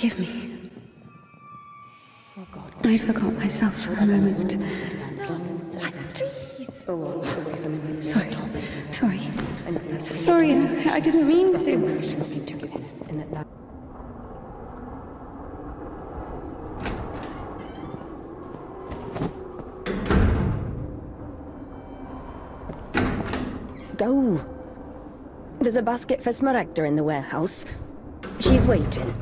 Forgive me. I forgot myself for a moment. Please. Sorry. Sorry, I didn't mean to. Go. There's a basket for Smaragda in the warehouse. She's waiting.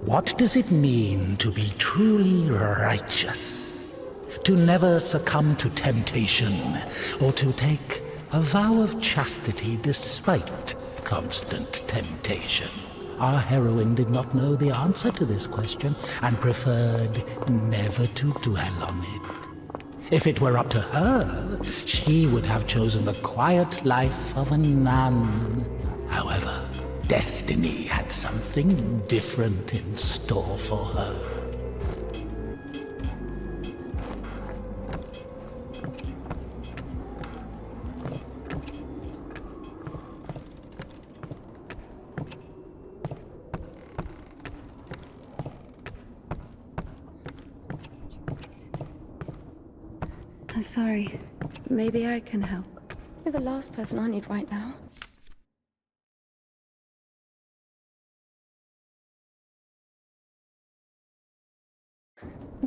What does it mean to be truly righteous? To never succumb to temptation, or to take a vow of chastity despite constant temptation? Our heroine did not know the answer to this question and preferred never to dwell on it. If it were up to her, she would have chosen the quiet life of a nun. However, destiny had something different in store for her. I'm sorry. Maybe I can help. You're the last person I need right now.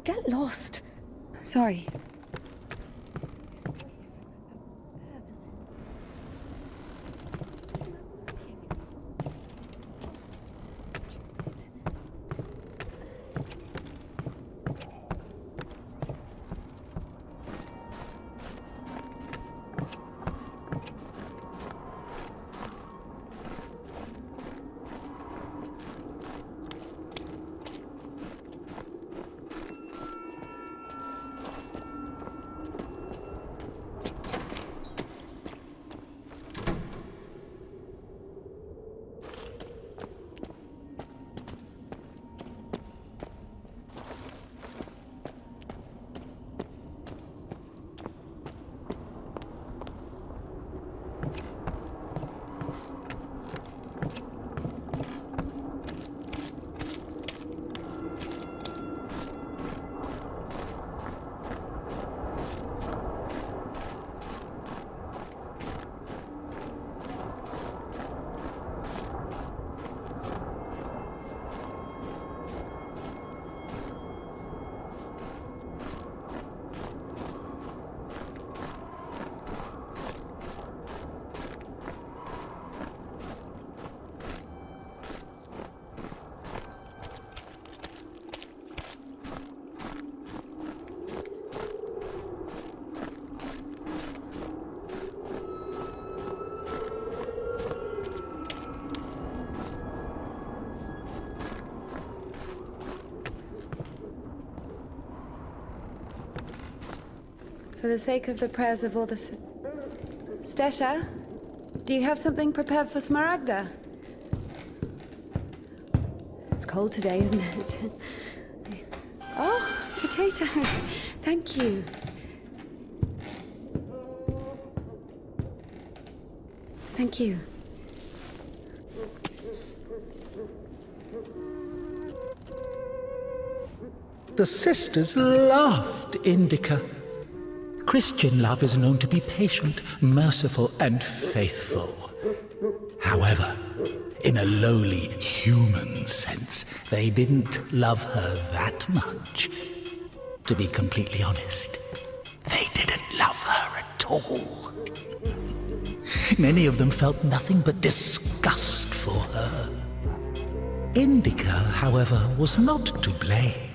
Get lost. Sorry. For the sake of the prayers of all the... Stesha, do you have something prepared for Smaragda? It's cold today, isn't it? Oh, potatoes. Thank you. Thank you. The sisters loved Indika. Christian love is known to be patient, merciful, and faithful. However, in a lowly human sense, they didn't love her that much. To be completely honest, they didn't love her at all. Many of them felt nothing but disgust for her. Indika, however, was not to blame.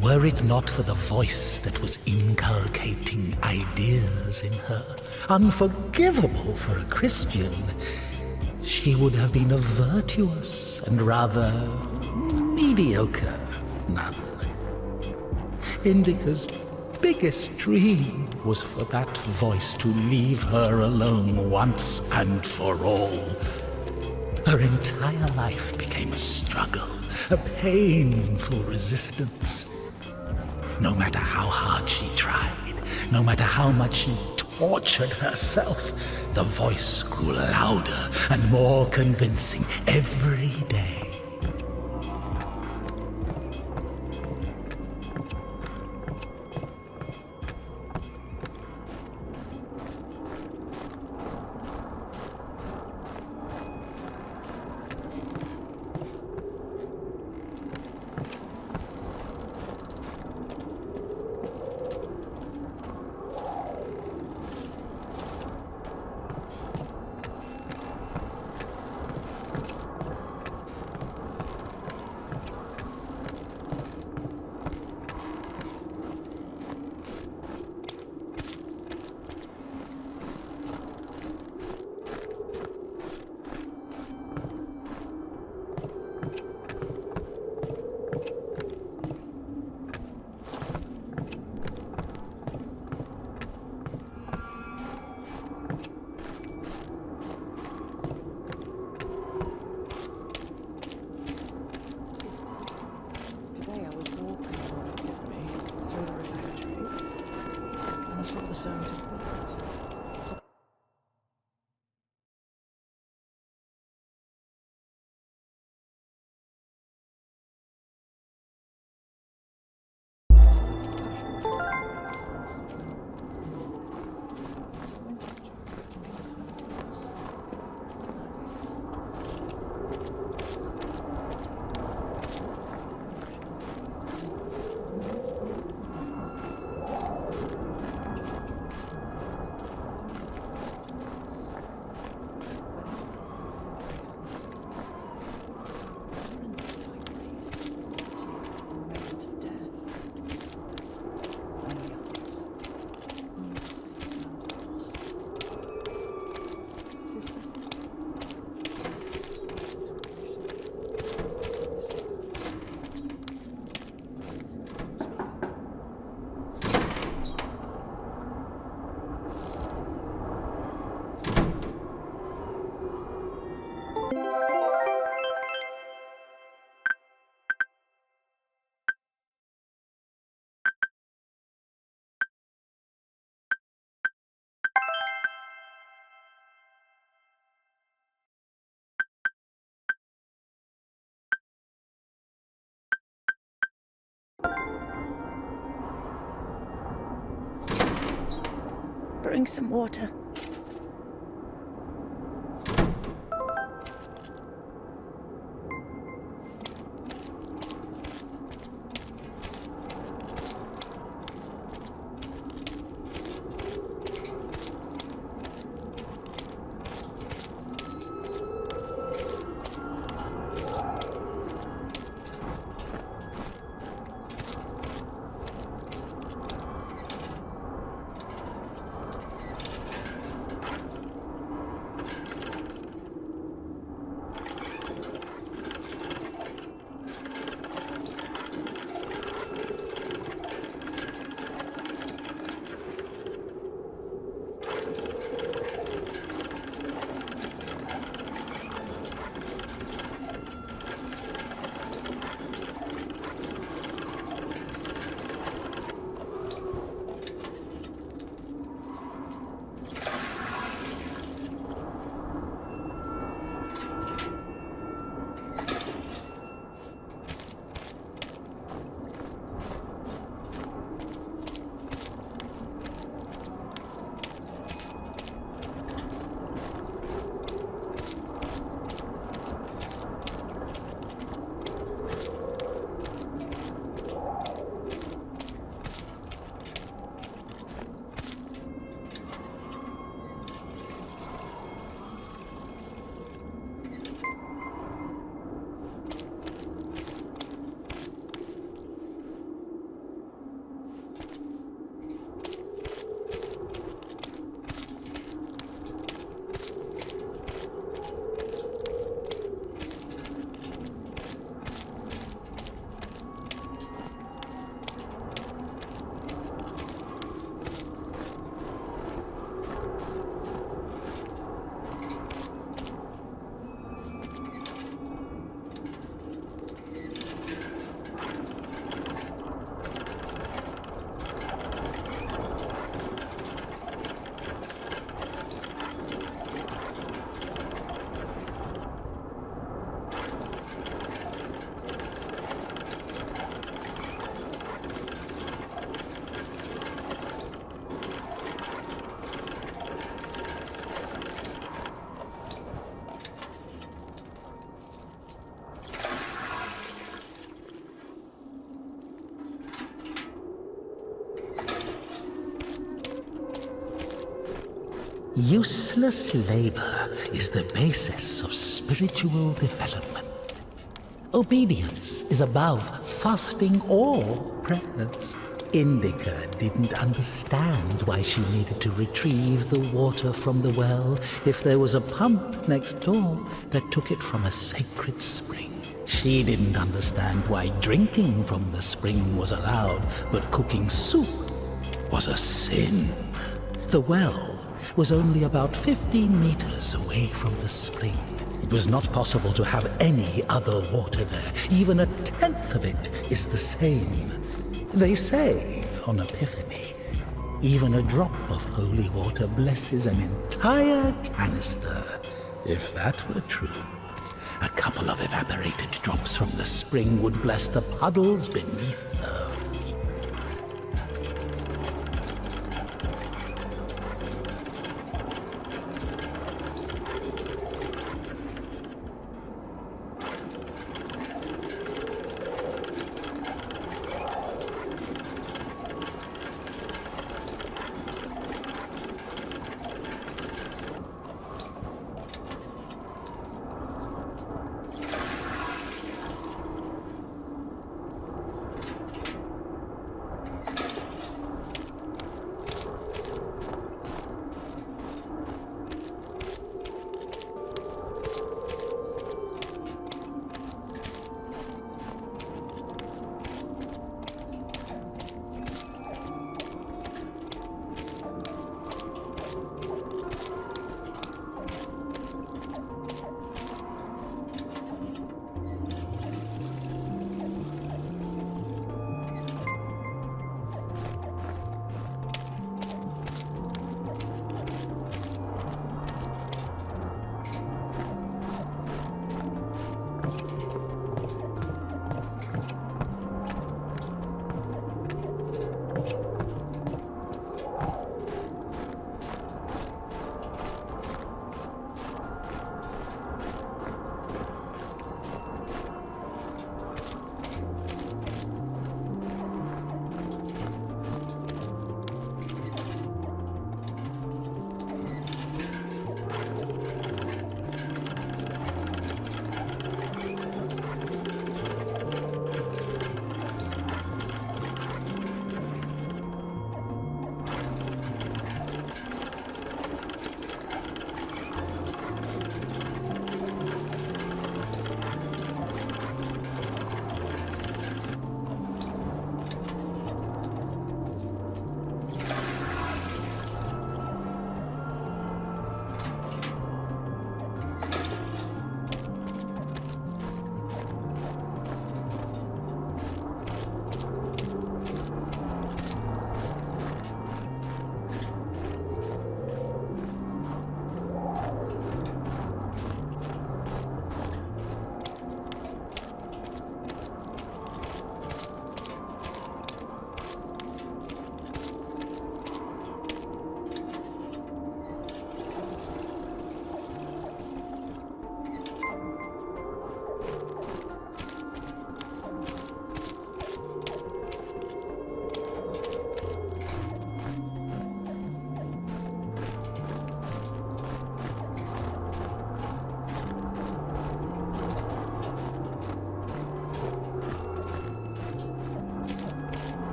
Were it not for the voice that was inculcating ideas in her, unforgivable for a Christian, she would have been a virtuous and rather mediocre nun. Indika's biggest dream was for that voice to leave her alone once and for all. Her entire life became a struggle, a painful resistance. No matter how hard she tried, no matter how much she tortured herself, the voice grew louder and more convincing every day. Bring some water. Useless labor is the basis of spiritual development. Obedience is above fasting or prayers. Indika didn't understand why she needed to retrieve the water from the well if there was a pump next door that took it from a sacred spring. She didn't understand why drinking from the spring was allowed, but cooking soup was a sin. The well was only about 15 meters away from the spring. It was not possible to have any other water there. Even a tenth of it is the same. They say, on Epiphany, even a drop of holy water blesses an entire canister. If that were true, a couple of evaporated drops from the spring would bless the puddles beneath her feet.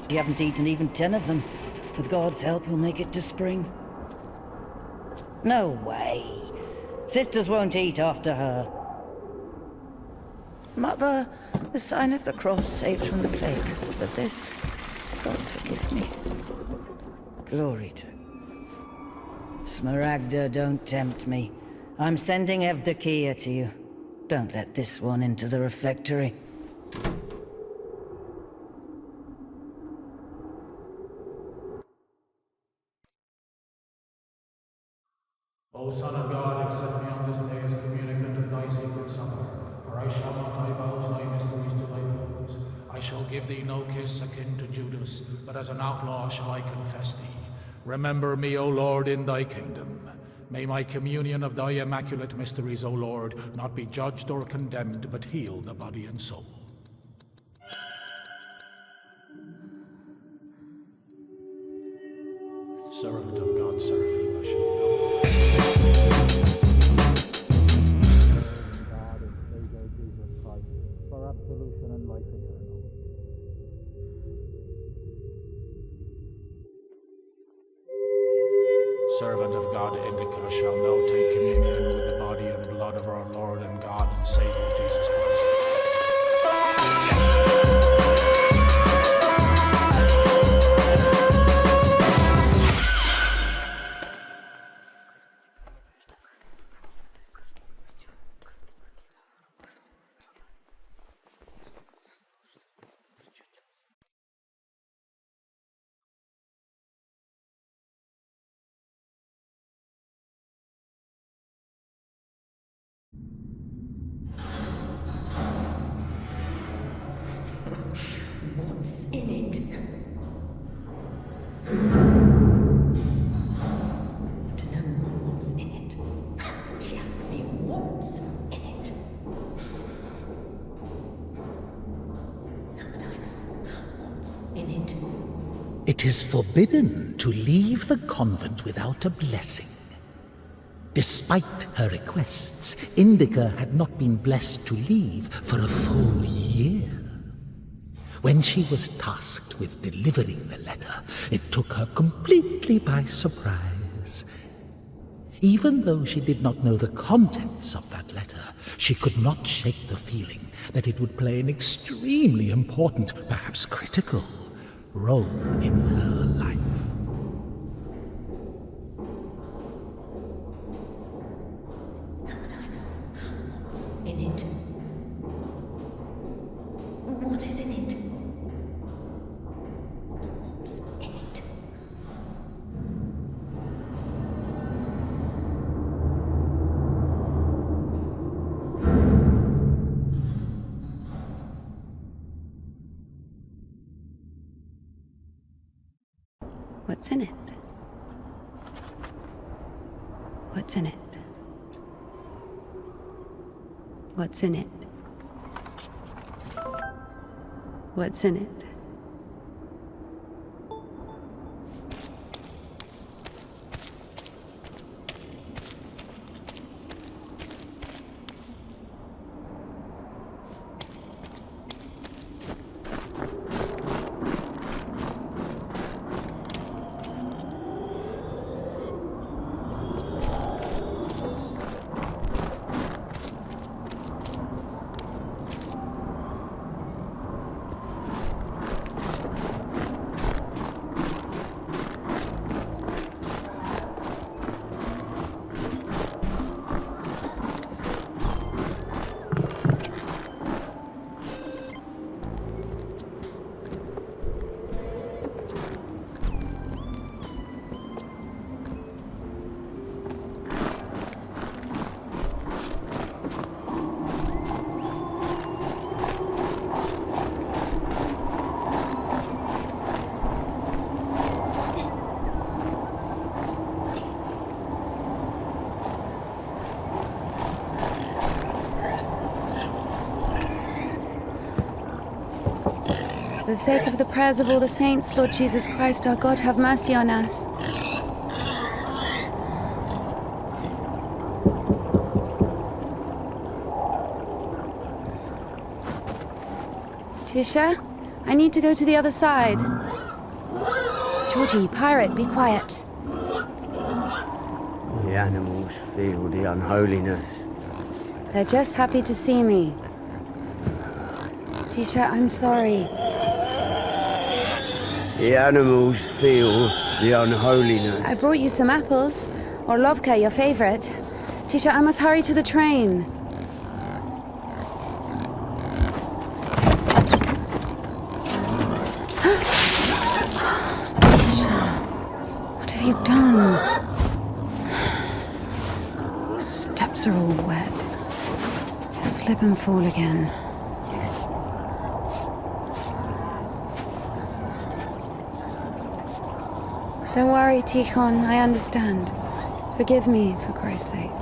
You haven't eaten even 10 of them. With God's help, you'll make it to spring. No way. Sisters won't eat after her. Mother, the sign of the cross saves from the plague, but this, God forgive me. Glory to Smaragda, don't tempt me. I'm sending Evdokia to you. Don't let this one into the refectory. O Son of God, accept me on this day as communicant of thy sacred supper, for I shall not divulge thy mysteries to thy foes. I shall give thee no kiss akin to Judas, but as an outlaw shall I confess thee. Remember me, O Lord, in thy kingdom. May my communion of thy immaculate mysteries, O Lord, not be judged or condemned, but heal the body and soul. Servant of God, Seraphim, I shall know. God and Savior Jesus Christ, for absolution and life eternal. Servant of God, Indika, shall now take communion with the body and blood of our Lord and God and Savior Jesus Christ. What's in it? I want to know what's in it. She asks me what's in it. How would I know what's in it? It is forbidden to leave the convent without a blessing. Despite her requests, Indika had not been blessed to leave for a full year. When she was tasked with delivering the letter, it took her completely by surprise. Even though she did not know the contents of that letter, she could not shake the feeling that it would play an extremely important, perhaps critical, role in her life. How would I know what's in it? What is in it? What's in it? What's in it? What's in it? What's in it? What's in it? For the sake of the prayers of all the saints, Lord Jesus Christ, our God, have mercy on us. Tisha, I need to go to the other side. Georgie, pirate, be quiet. The animals feel the unholiness. They're just happy to see me. Tisha, I'm sorry. The animals feel the unholiness. I brought you some apples. Or Lovka, your favorite. Tisha, I must hurry to the train. Tisha, what have you done? Your steps are all wet. You'll slip and fall again. Don't worry, Tikhon, I understand. Forgive me, for Christ's sake.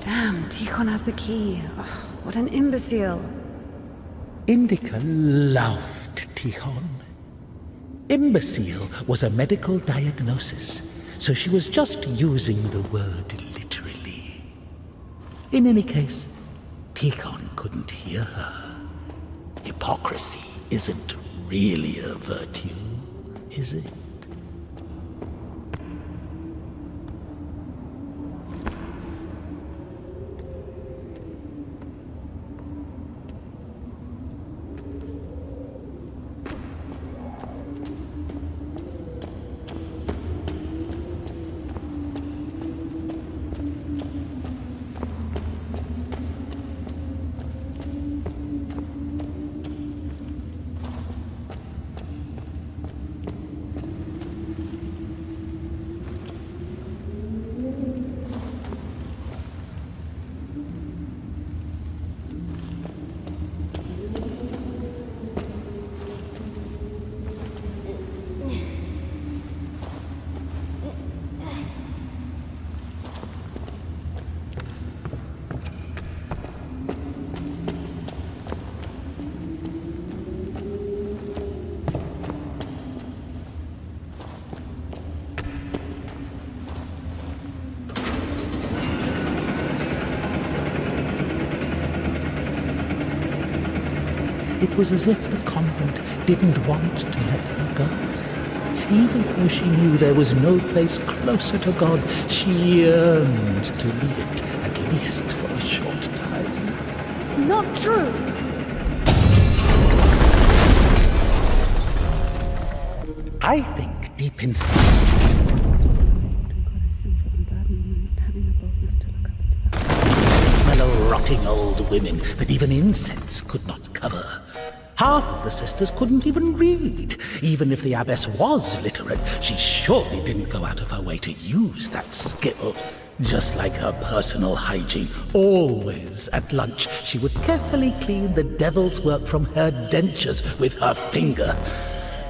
Damn, Tikhon has the key. Oh, what an imbecile. Indika loved Tikhon. Imbecile was a medical diagnosis, so she was just using the word literally. In any case, Tikhon couldn't hear her. Hypocrisy isn't really a virtue, is it? It was as if the convent didn't want to let her go. Even though she knew there was no place closer to God, she yearned to leave it, at least for a short time. Not true! I think deep inside, the smell of rotting old women that even incense could not cover. Half of the sisters couldn't even read. Even if the abbess was literate, she surely didn't go out of her way to use that skill. Just like her personal hygiene, always at lunch, she would carefully clean the devil's work from her dentures with her finger.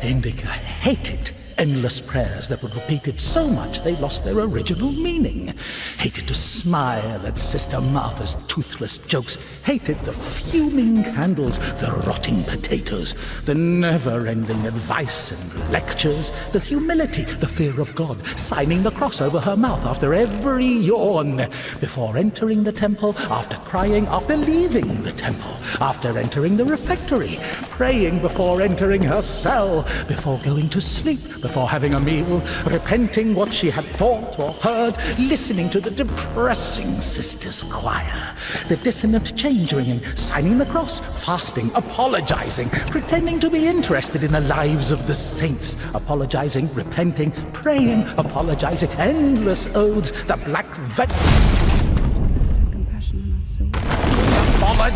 Indika hated endless prayers that were repeated so much they lost their original meaning. Hated to smile at Sister Martha's toothless jokes. Hated the fuming candles, the rotting potatoes, the never-ending advice and lectures, the humility, the fear of God, signing the cross over her mouth after every yawn, before entering the temple, after crying, after leaving the temple, after entering the refectory, praying before entering her cell, before going to sleep, before having a meal, repenting what she had thought or heard, listening to the depressing sisters' choir, the dissonant change ringing, signing the cross, fasting, apologizing, pretending to be interested in the lives of the saints, apologizing, repenting, praying, apologizing, endless oaths, the black veil.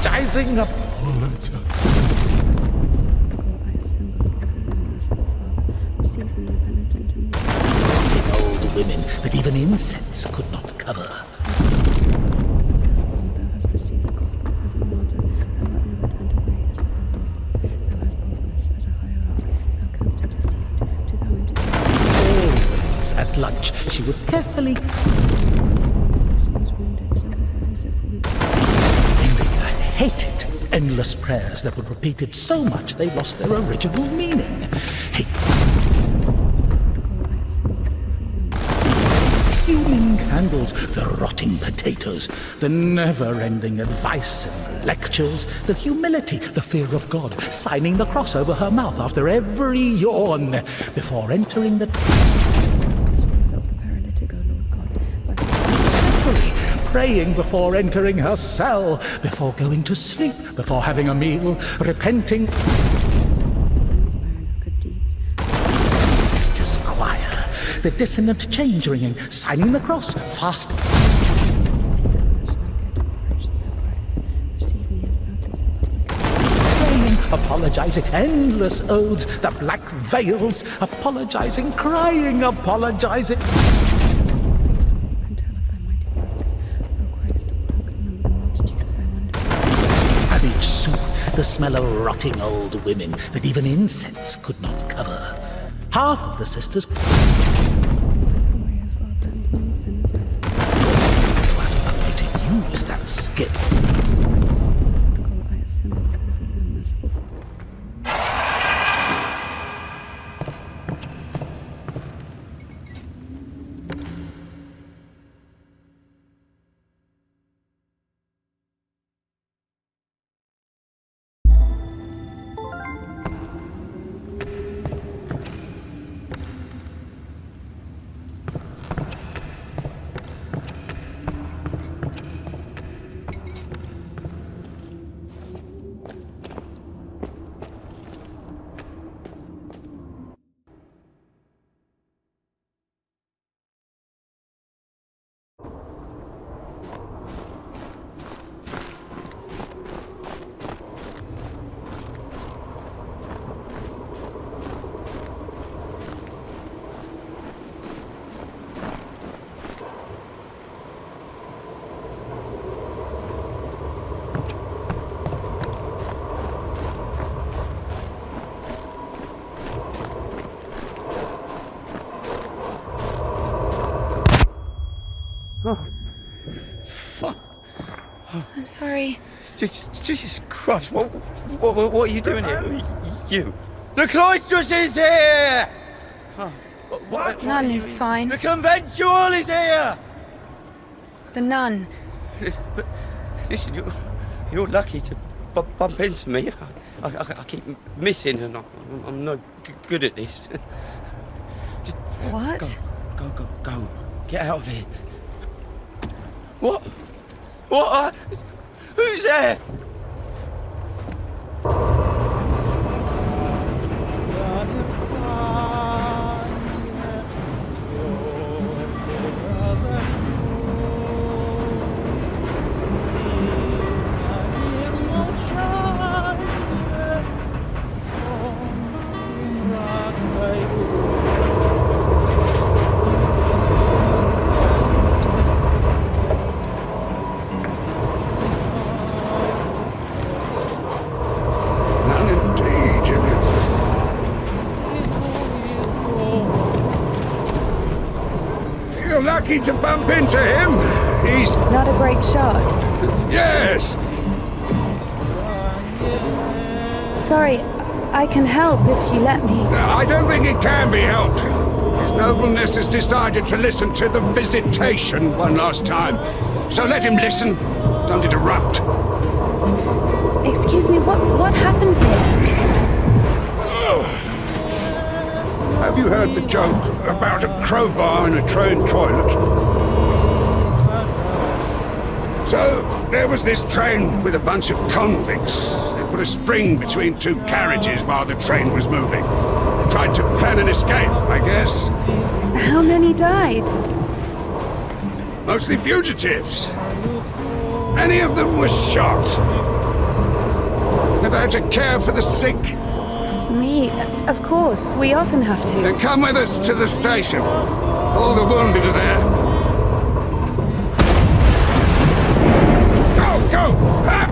apologizing. Old women that even incense could not cover. Always at lunch, she would carefully... Indika hated endless prayers that were repeated so much they lost their original meaning. Fuming candles, the rotting potatoes, the never-ending advice and lectures, the humility, the fear of God, signing the cross over her mouth after every yawn before entering the... Praying before entering her cell, before going to sleep, before having a meal, repenting... Sisters' choir, the dissonant change ringing, signing the cross, fasting. Praying, apologizing, endless oaths, the black veils, apologizing, crying, apologizing. Cabbage soup, the smell of rotting old women that even incense could not cover. Half of the sisters go out of her way to use that skill. I'm sorry. Jesus Christ, what are you doing here? You. The cloistress is here! What? Nun is fine. The conventual is here! The nun. But listen, you're lucky to bump into me. I keep missing and I'm no good at this. Just What? Go. Get out of here. What? What? Who's there? Lucky to bump into him. He's... Not a great shot. Yes! Sorry, I can help if you let me. I don't think it can be helped. His nobleness has decided to listen to the visitation one last time. So let him listen. Don't interrupt. Excuse me, what happened here? Have you heard the joke about a crowbar in a train toilet? So, there was this train with a bunch of convicts. They put a spring between two carriages while the train was moving. Tried to plan an escape, I guess. How many died? Mostly fugitives. Many of them were shot. Ever had to care for the sick? Me? Of course. We often have to. Then come with us to the station. All the wounded are there. Go, go! Ha!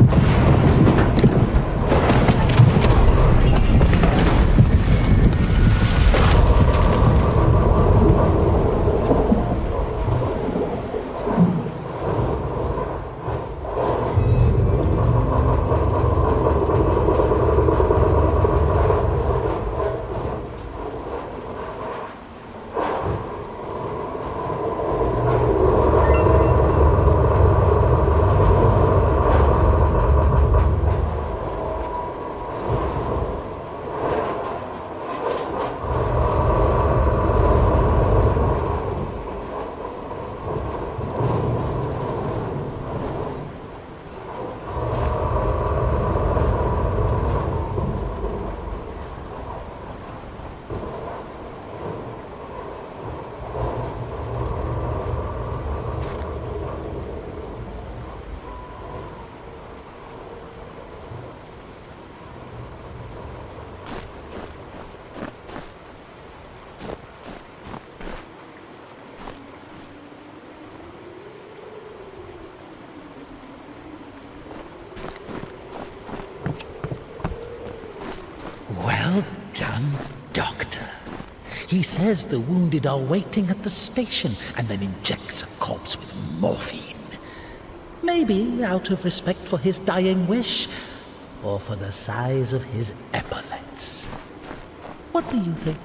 Well done, Doctor. He says the wounded are waiting at the station and then injects a corpse with morphine. Maybe out of respect for his dying wish, or for the size of his epaulets. What do you think?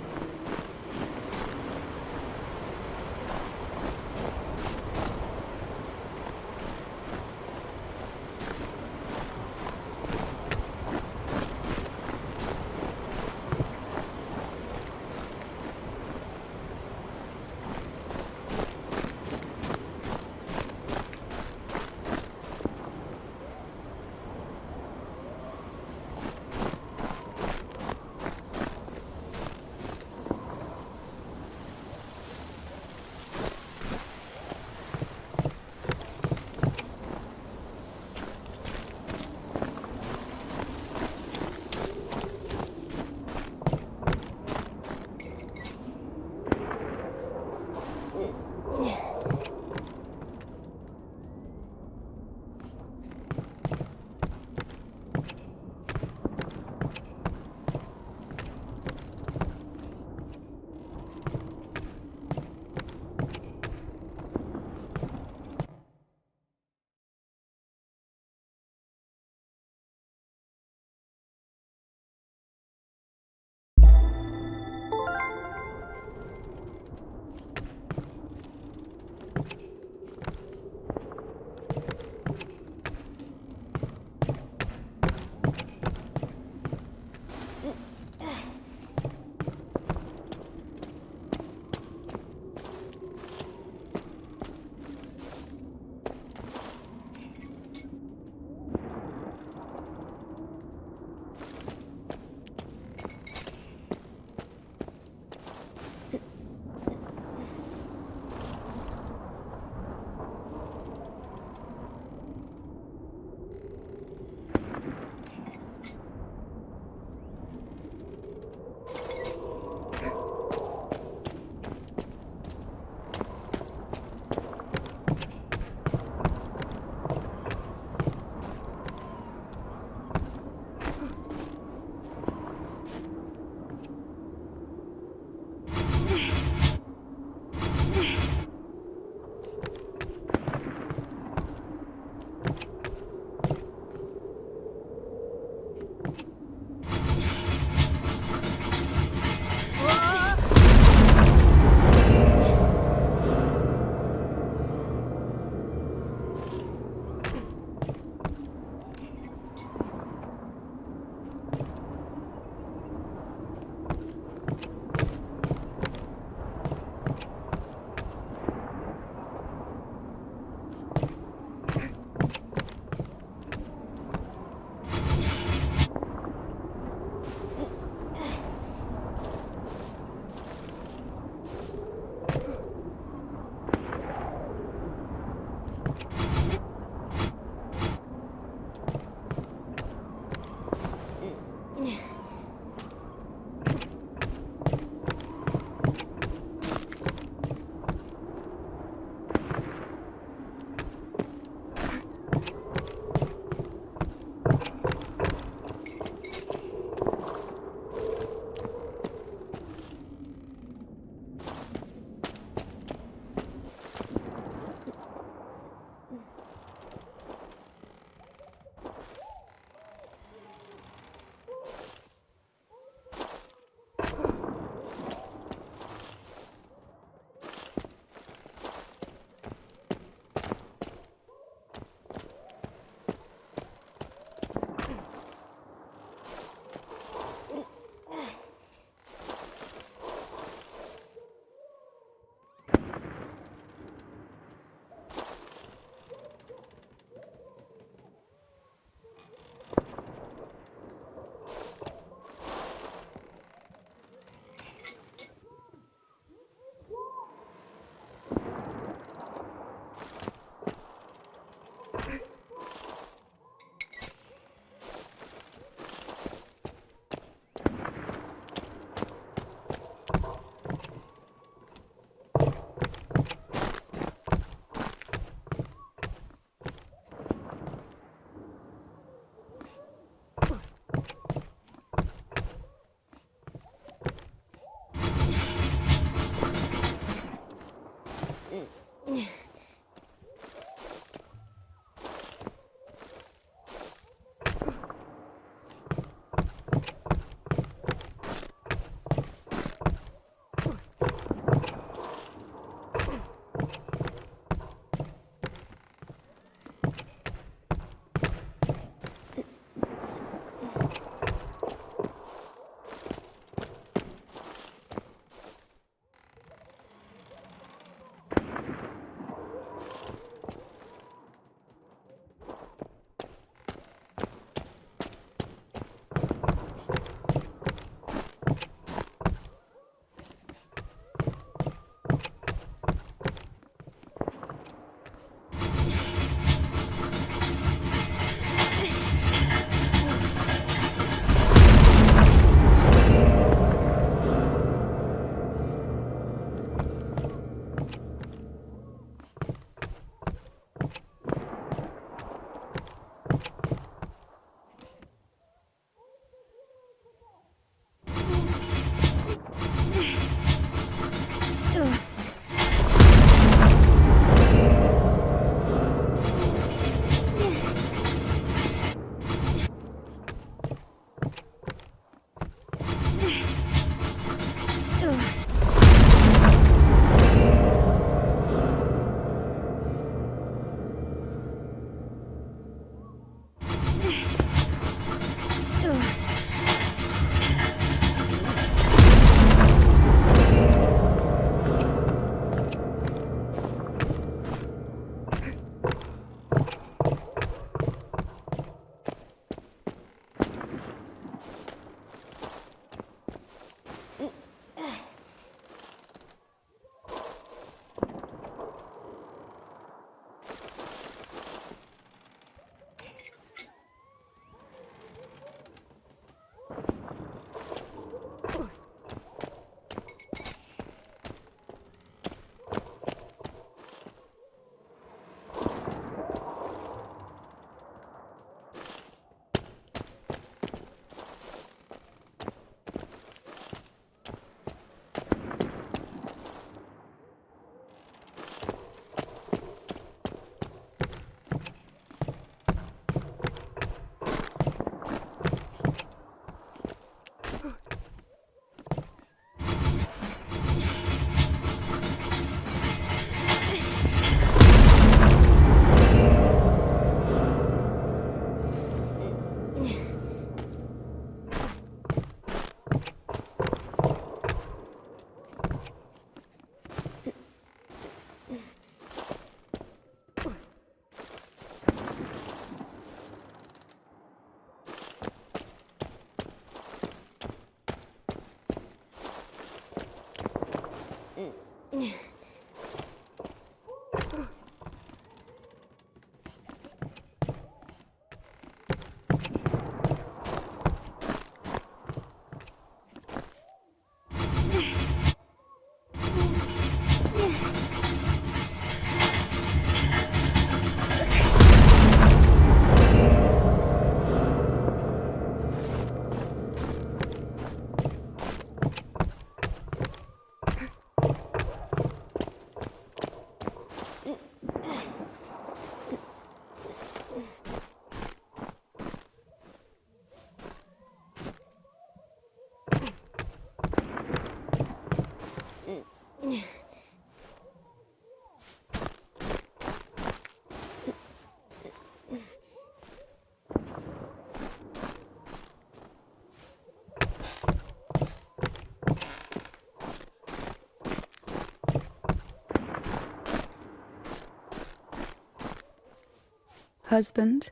husband.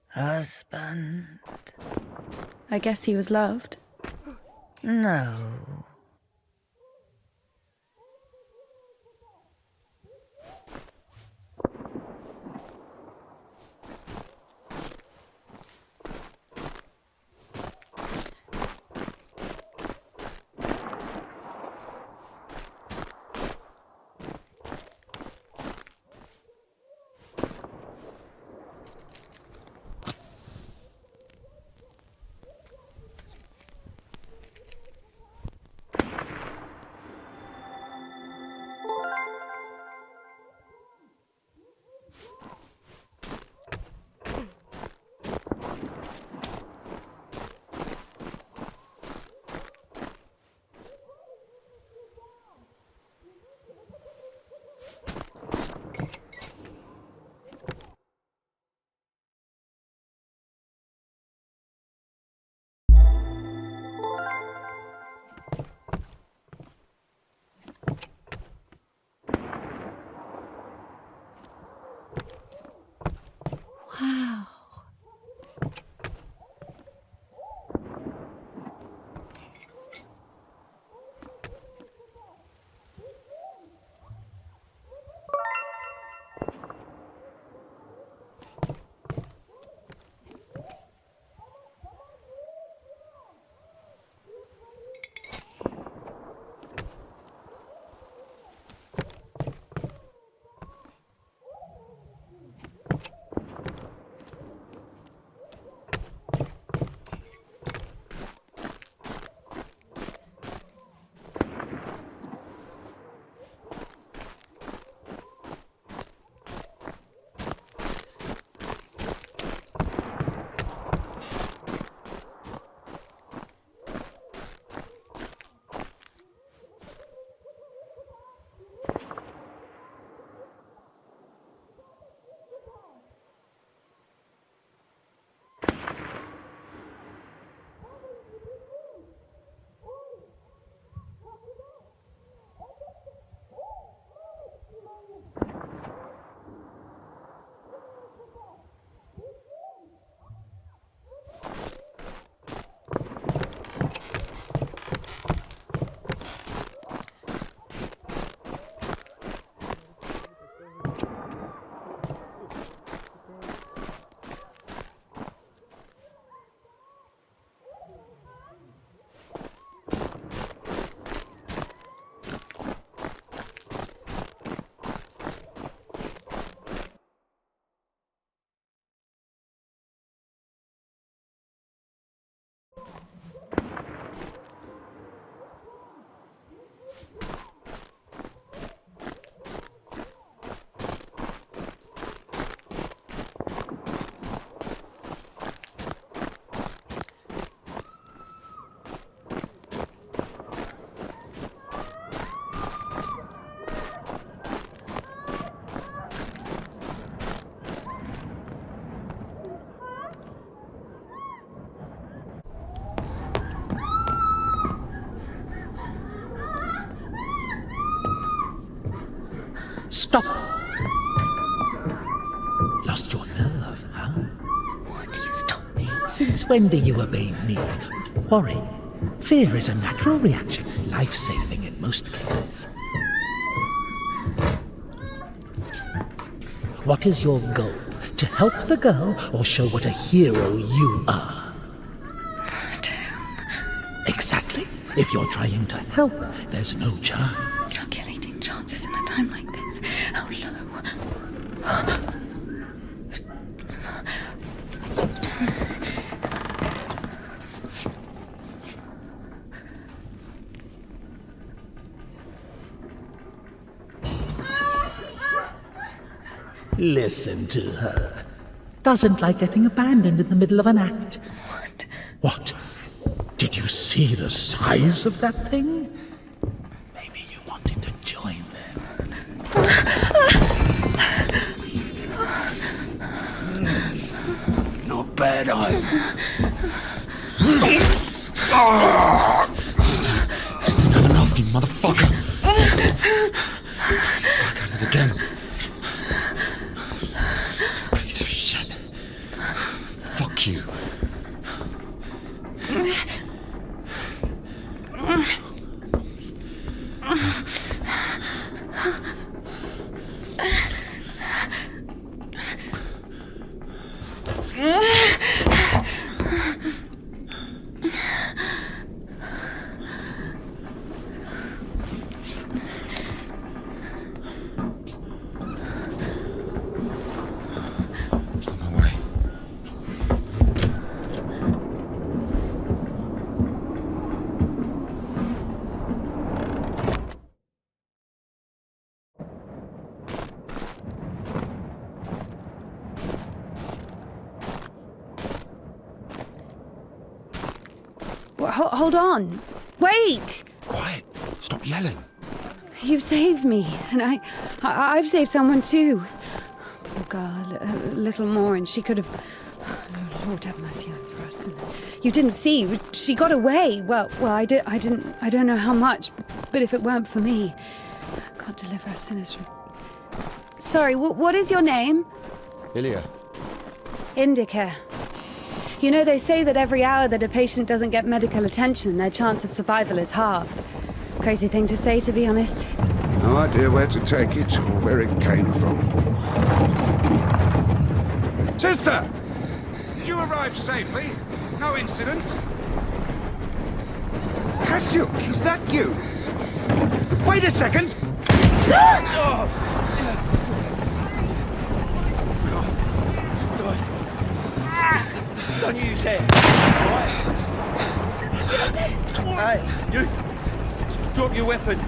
Husband? I guess he was loved. No. Wow. Stop! Lost your nerve, huh? Would you stop me? Since when do you obey me? Don't worry. Fear is a natural reaction, life-saving in most cases. What is your goal? To help the girl or show what a hero you are? Exactly. If you're trying to help, there's no chance. Calculating chances in a time like this. How low? Listen to her. Doesn't like getting abandoned in the middle of an act. What? What? Did you see the size of that thing? Maybe you wanted to join them. Not bad either. Didn't have enough, you motherfucker. He's back at it again. Piece of Hold on. Wait! Quiet. Stop yelling. You've saved me, and I've saved someone too. Poor girl, a little more, and she could have. Lord have mercy over us. And you didn't see. She got away. Well, I didn't. I don't know how much, but if it weren't for me, God deliver us sinners from. Sorry. What is your name? Ilya. Indika. You know, they say that every hour that a patient doesn't get medical attention, their chance of survival is halved. Crazy thing to say, to be honest. No idea where to take it or where it came from. Sister! Did you arrive safely? No incidents? Kasyuk, is that you? Wait a second! Don't use that. Right? Hey, you drop your weapon.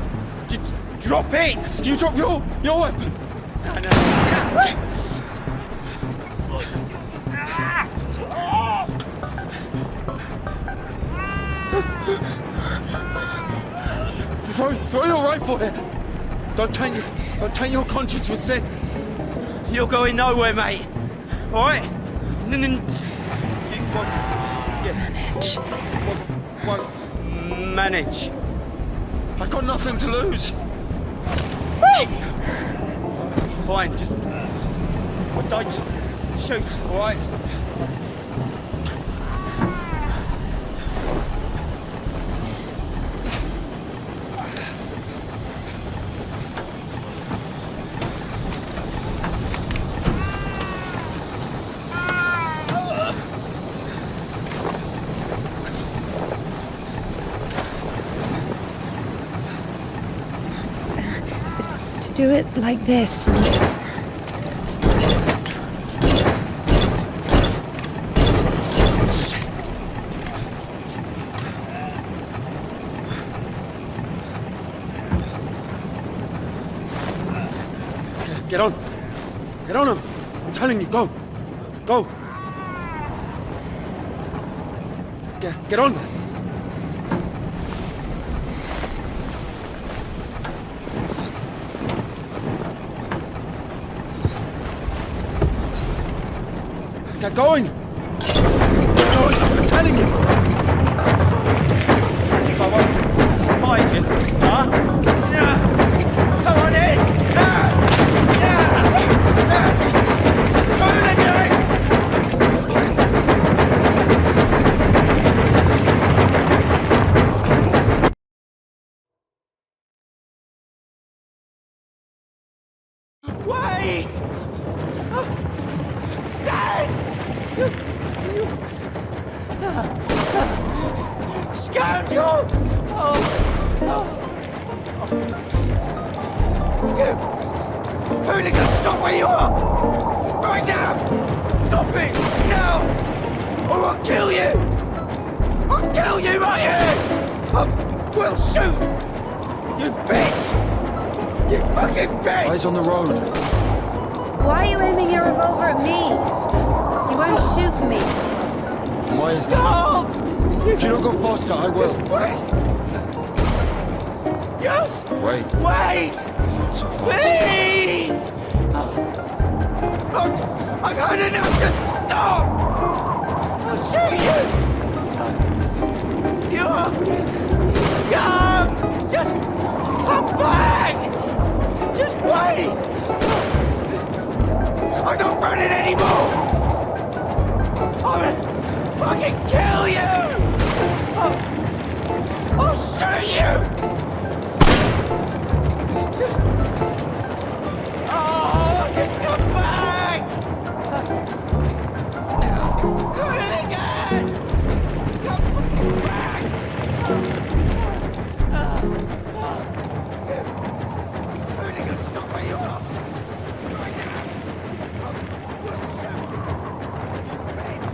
Drop it! You dropped your weapon! No. Throw your rifle here! Don't taint your conscience with sin. You're going nowhere, mate. All right? Manage. I've got nothing to lose. Fine, just don't shoot, all right? Do it like this. Get on. Get on him. I'm telling you, go. Go. Get on there. Get going! Get going, I'm telling you! If I won't find you, huh? Yeah. Come on in! Wait! Stand! Scoundrel! You! Hooligan, stop where you are! Right now! Stop it! Now! Or I'll kill you! I'll kill you right here! We'll shoot! You bitch! You fucking bitch! Eyes on the road. Why are you aiming your revolver at me? You won't shoot me. Why is that? Stop! If you don't go faster, I will. Just wait! Yes! Wait. Wait! Not so fast. Please! Look! I've had enough to stop! I'll shoot you! You scum! Just come back! Just wait! I'm not running anymore! I'm gonna fucking kill you! I'll shoot you! Just come back! Hooligan! Come back! Hooligan, stop where you are! Right now! We'll shoot! You bitch!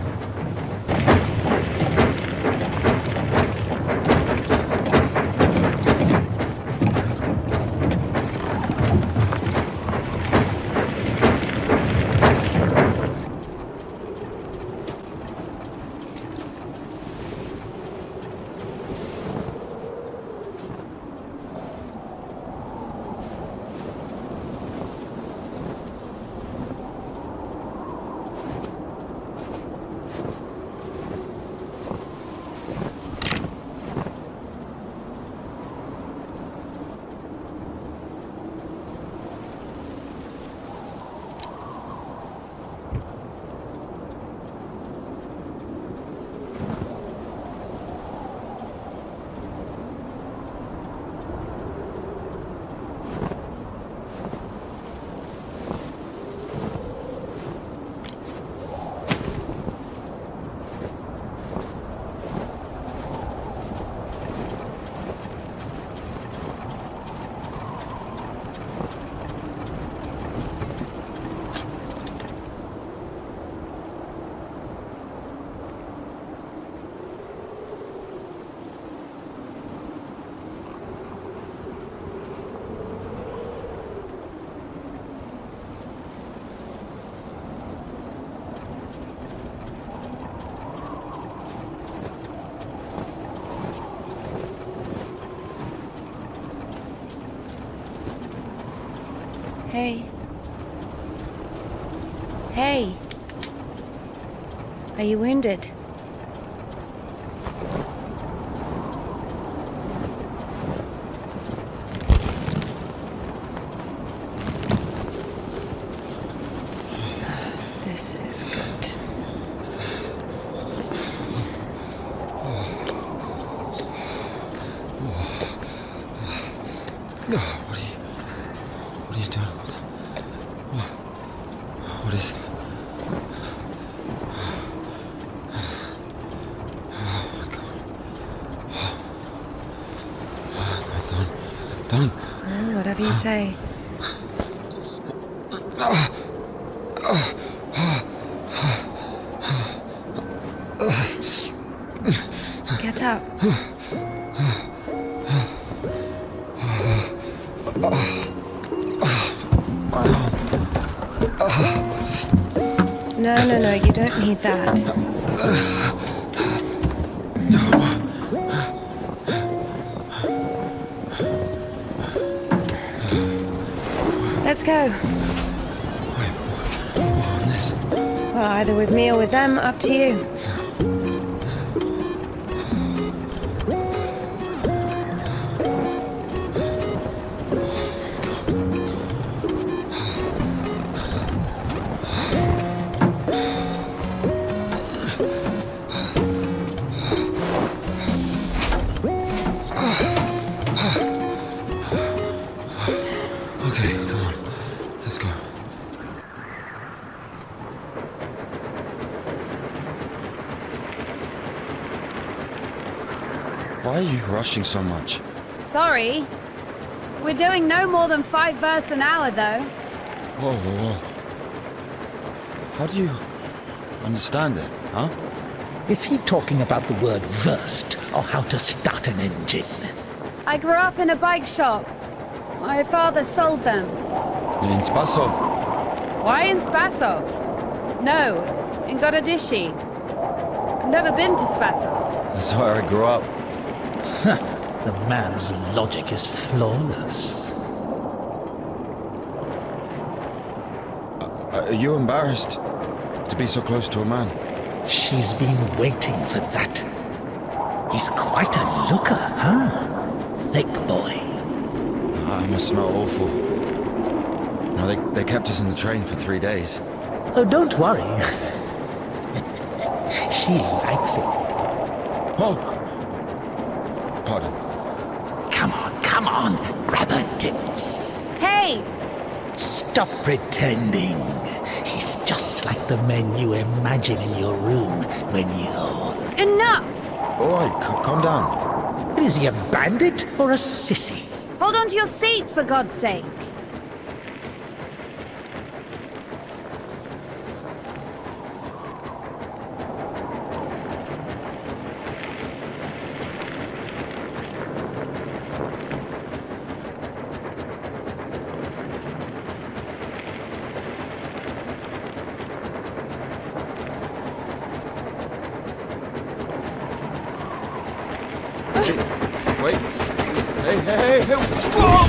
Hey. Hey. Are you wounded? This is good. What are you doing? What is... Oh my God. Don't. Whatever you say. Get up. No, you don't need that. Let's go. Wait, what on this? Well, either with me or with them, up to you. Okay, come on. Let's go. Why are you rushing so much? Sorry. We're doing no more than 5 verses an hour, though. Whoa. How do you understand it, huh? Is he talking about the word versed or how to start an engine? I grew up in a bike shop. My father sold them. In Spasov. Why in Spasov? No, in Gorodishi. I've never been to Spasov. That's where I grew up. The man's logic is flawless. Are you embarrassed to be so close to a man? She's been waiting for that. He's quite a looker, huh? Thick boy. I must smell awful. No, they kept us in the train for 3 days. Oh, don't worry. She likes it. Oh! Pardon. Come on, grab her tits. Hey! Stop pretending. He's just like the men you imagine in your room when you're... Enough! All right, calm down. Is he a bandit or a sissy? Hold on to your seat, for God's sake. Wait. Hey. Whoa!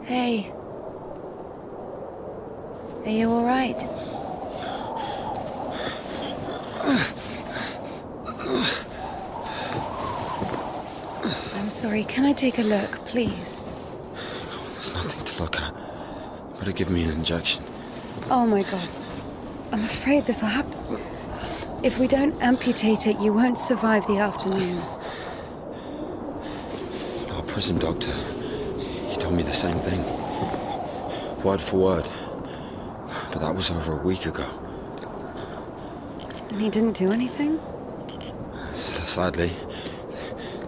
Hey. Are you all right? I'm sorry, can I take a look, please? There's nothing to look at. Better give me an injection. Oh my god. I'm afraid this'll have to... If we don't amputate it, you won't survive the afternoon. Our prison doctor, he told me the same thing. Word for word. But that was over a week ago. And he didn't do anything? Sadly,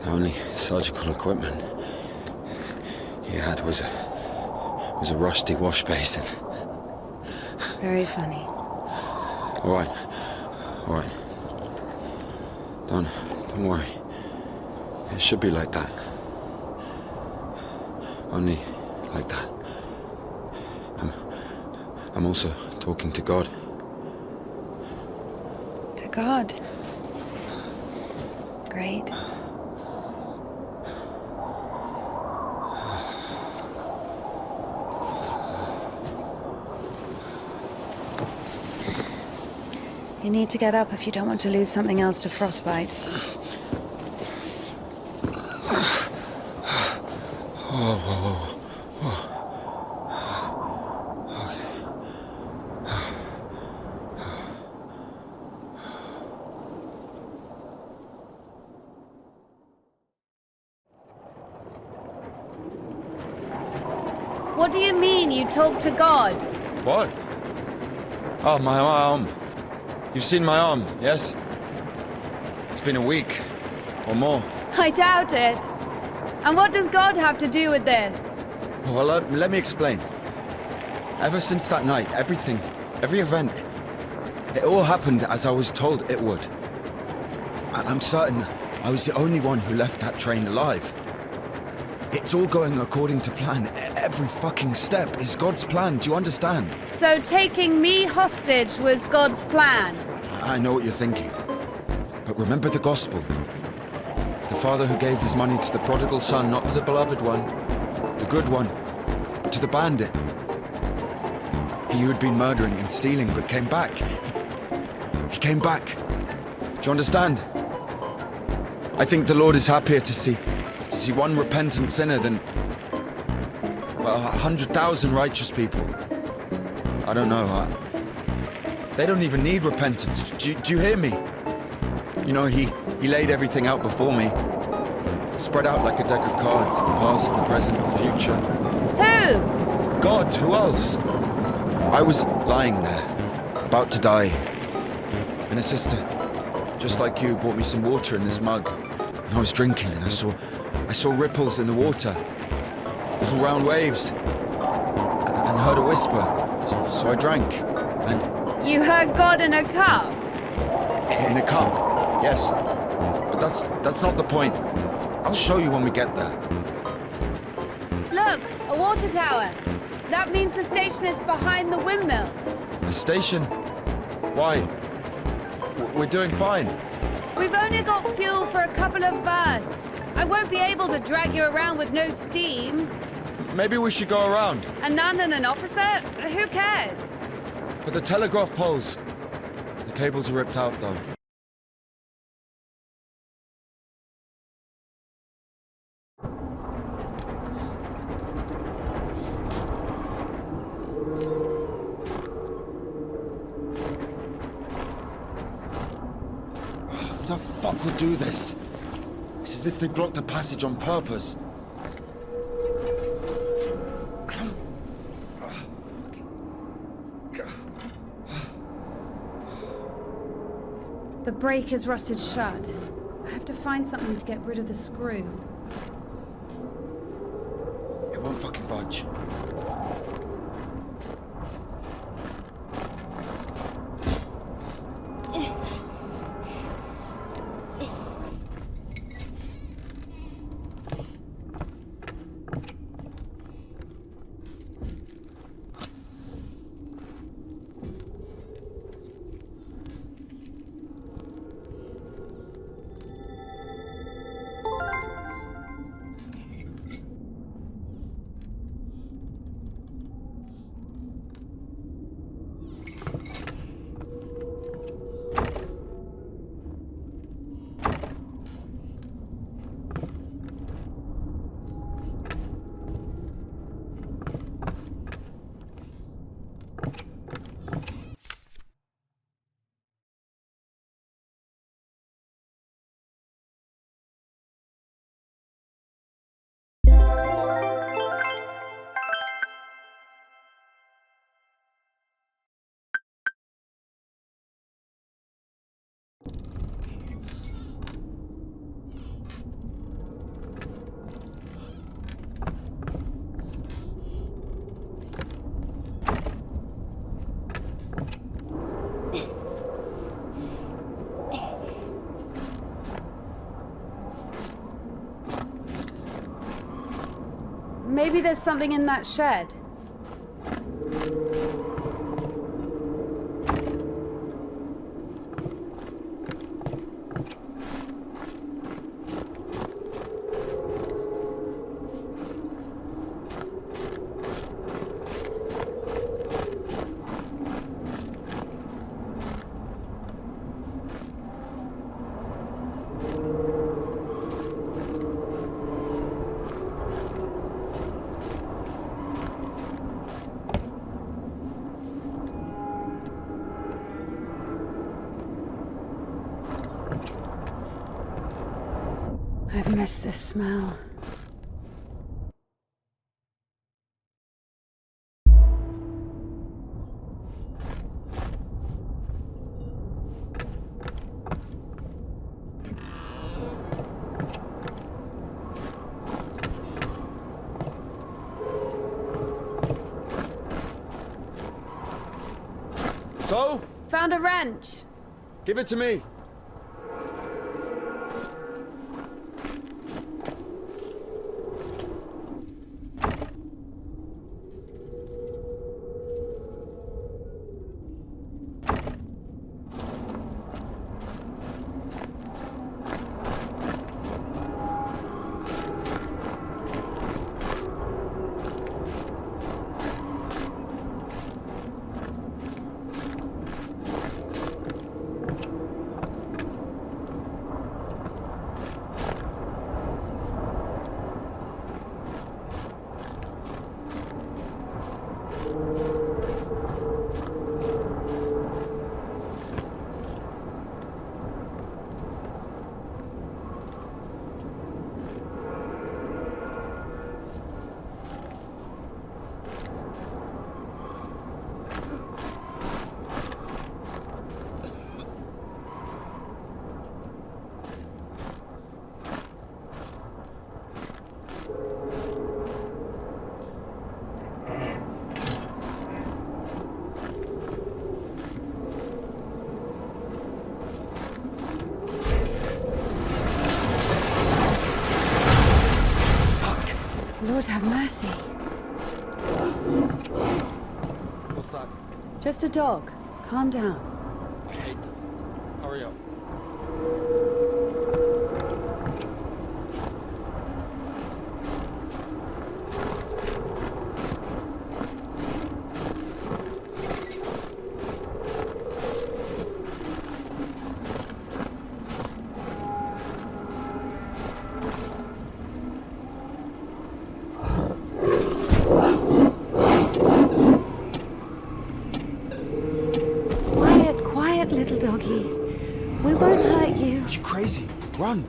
the only surgical equipment he had was a rusty wash basin. Very funny. All right. Don't worry. It should be like that. Only like that. I'm also talking to God. To God. Great. You need to get up if you don't want to lose something else to frostbite. What do you mean you talk to God? What? Oh, my arm. You've seen my arm, yes? It's been a week, or more. I doubt it. And what does God have to do with this? Well, let me explain. Ever since that night, everything, every event, it all happened as I was told it would. I'm certain I was the only one who left that train alive. It's all going according to plan. Every fucking step is God's plan, do you understand? So taking me hostage was God's plan? I know what you're thinking. But remember the gospel. The father who gave his money to the prodigal son, not the beloved one, the good one, to the bandit. He who had been murdering and stealing but came back. He came back. Do you understand? I think the Lord is happier to see one repentant sinner than, well, 100,000 righteous people. I don't know. They don't even need repentance. Do you hear me? You know, he laid everything out before me. Spread out like a deck of cards, the past, the present, the future. Who? God, who else? I was lying there, about to die. And a sister, just like you, brought me some water in this mug. I was drinking and I saw ripples in the water. Little round waves. And heard a whisper. So I drank. And You heard God in a cup? in a cup, yes. But that's not the point. I'll show you when we get there. Look, a water tower. That means the station is behind the windmill. The station? Why? We're doing fine. We've only got fuel for a couple of versts. I won't be able to drag you around with no steam. Maybe we should go around. A nun and an officer? Who cares? But the telegraph poles. The cables are ripped out, though. Who the fuck would do this? It's as if they blocked the passage on purpose. The brake is rusted shut. I have to find something to get rid of the screw. It won't fucking budge. Maybe there's something in that shed. I've missed this smell. So? Found a wrench. Give it to me. Lord have mercy. What's that? Just a dog. Calm down. I hate them. Hurry up. Quiet, little doggy. We won't hurt you. You crazy? Run!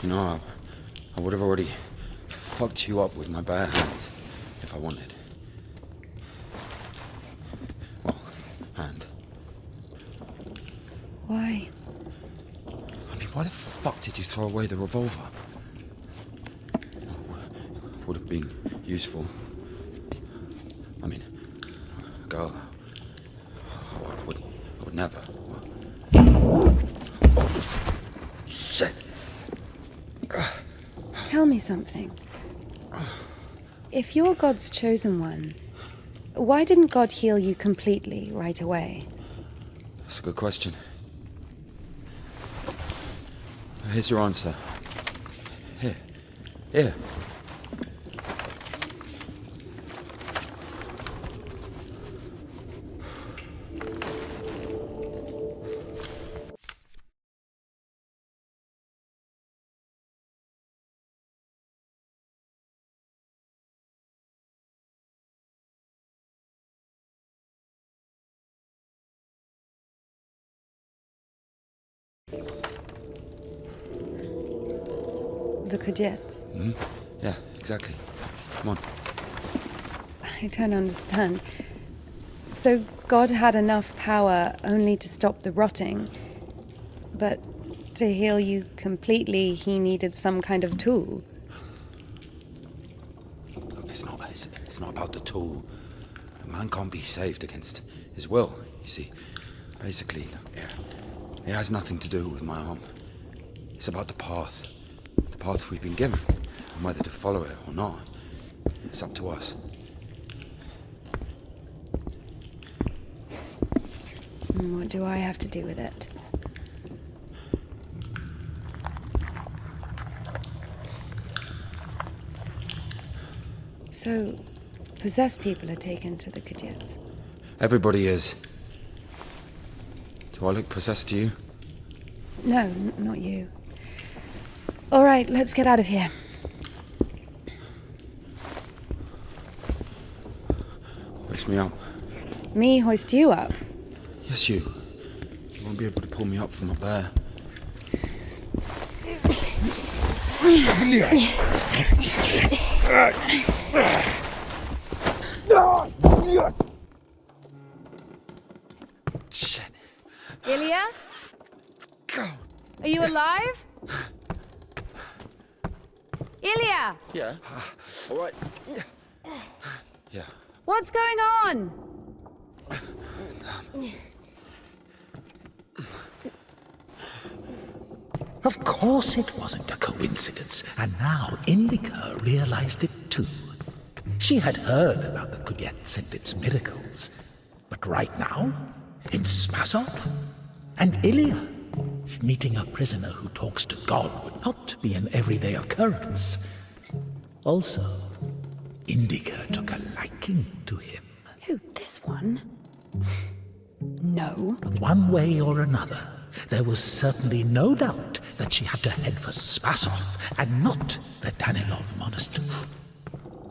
You know, I would have already fucked you up with my bare hands if I wanted. Well, hand. Why? I mean, why the fuck did you throw away the revolver? Would have been useful. I mean, a girl. I would never. Shit. Tell me something. If you're God's chosen one, why didn't God heal you completely right away? That's a good question. Here's your answer. Here. The Kudets. Mm-hmm. Yeah, exactly. Come on. I don't understand. So God had enough power only to stop the rotting, but to heal you completely, he needed some kind of tool. Look, it's not about the tool. A man can't be saved against his will, you see. Basically, it has nothing to do with my arm. It's about the path. The path we've been given. And whether to follow it or not, it's up to us. And what do I have to do with it? So, possessed people are taken to the Kudets. Everybody is. Do I look possessed to you? No, not you. All right, let's get out of here. Hoist me up. Me hoist you up? Yes, you. You won't be able to pull me up from up there. Shit. Ilya? Are you alive? Ilya! Yeah. All right. Yeah. What's going on? Of course it wasn't a coincidence, and now Indika realized it too. She had heard about the Kudets and its miracles, but right now, in Smasov, and Ilya, meeting a prisoner who talks to God would not be an everyday occurrence. Also, Indika took a liking to him. Who, this one? No. One way or another, there was certainly no doubt that she had to head for Spasov and not the Danilov monastery.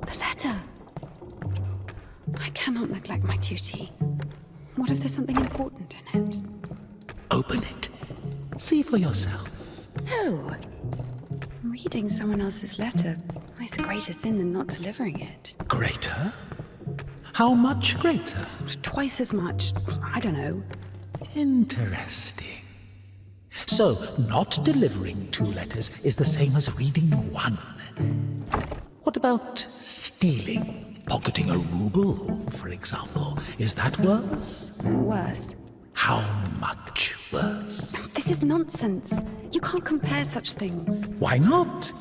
The letter. I cannot neglect my duty. What if there's something important in it? Open it. See for yourself. No. Reading someone else's letter is a greater sin than not delivering it. Greater? How much greater? Twice as much. I don't know. Interesting. So, not delivering 2 letters is the same as reading 1. What about stealing? Pocketing a ruble, for example. Is that worse? Worse. How much worse? This is nonsense. You can't compare such things. Why not?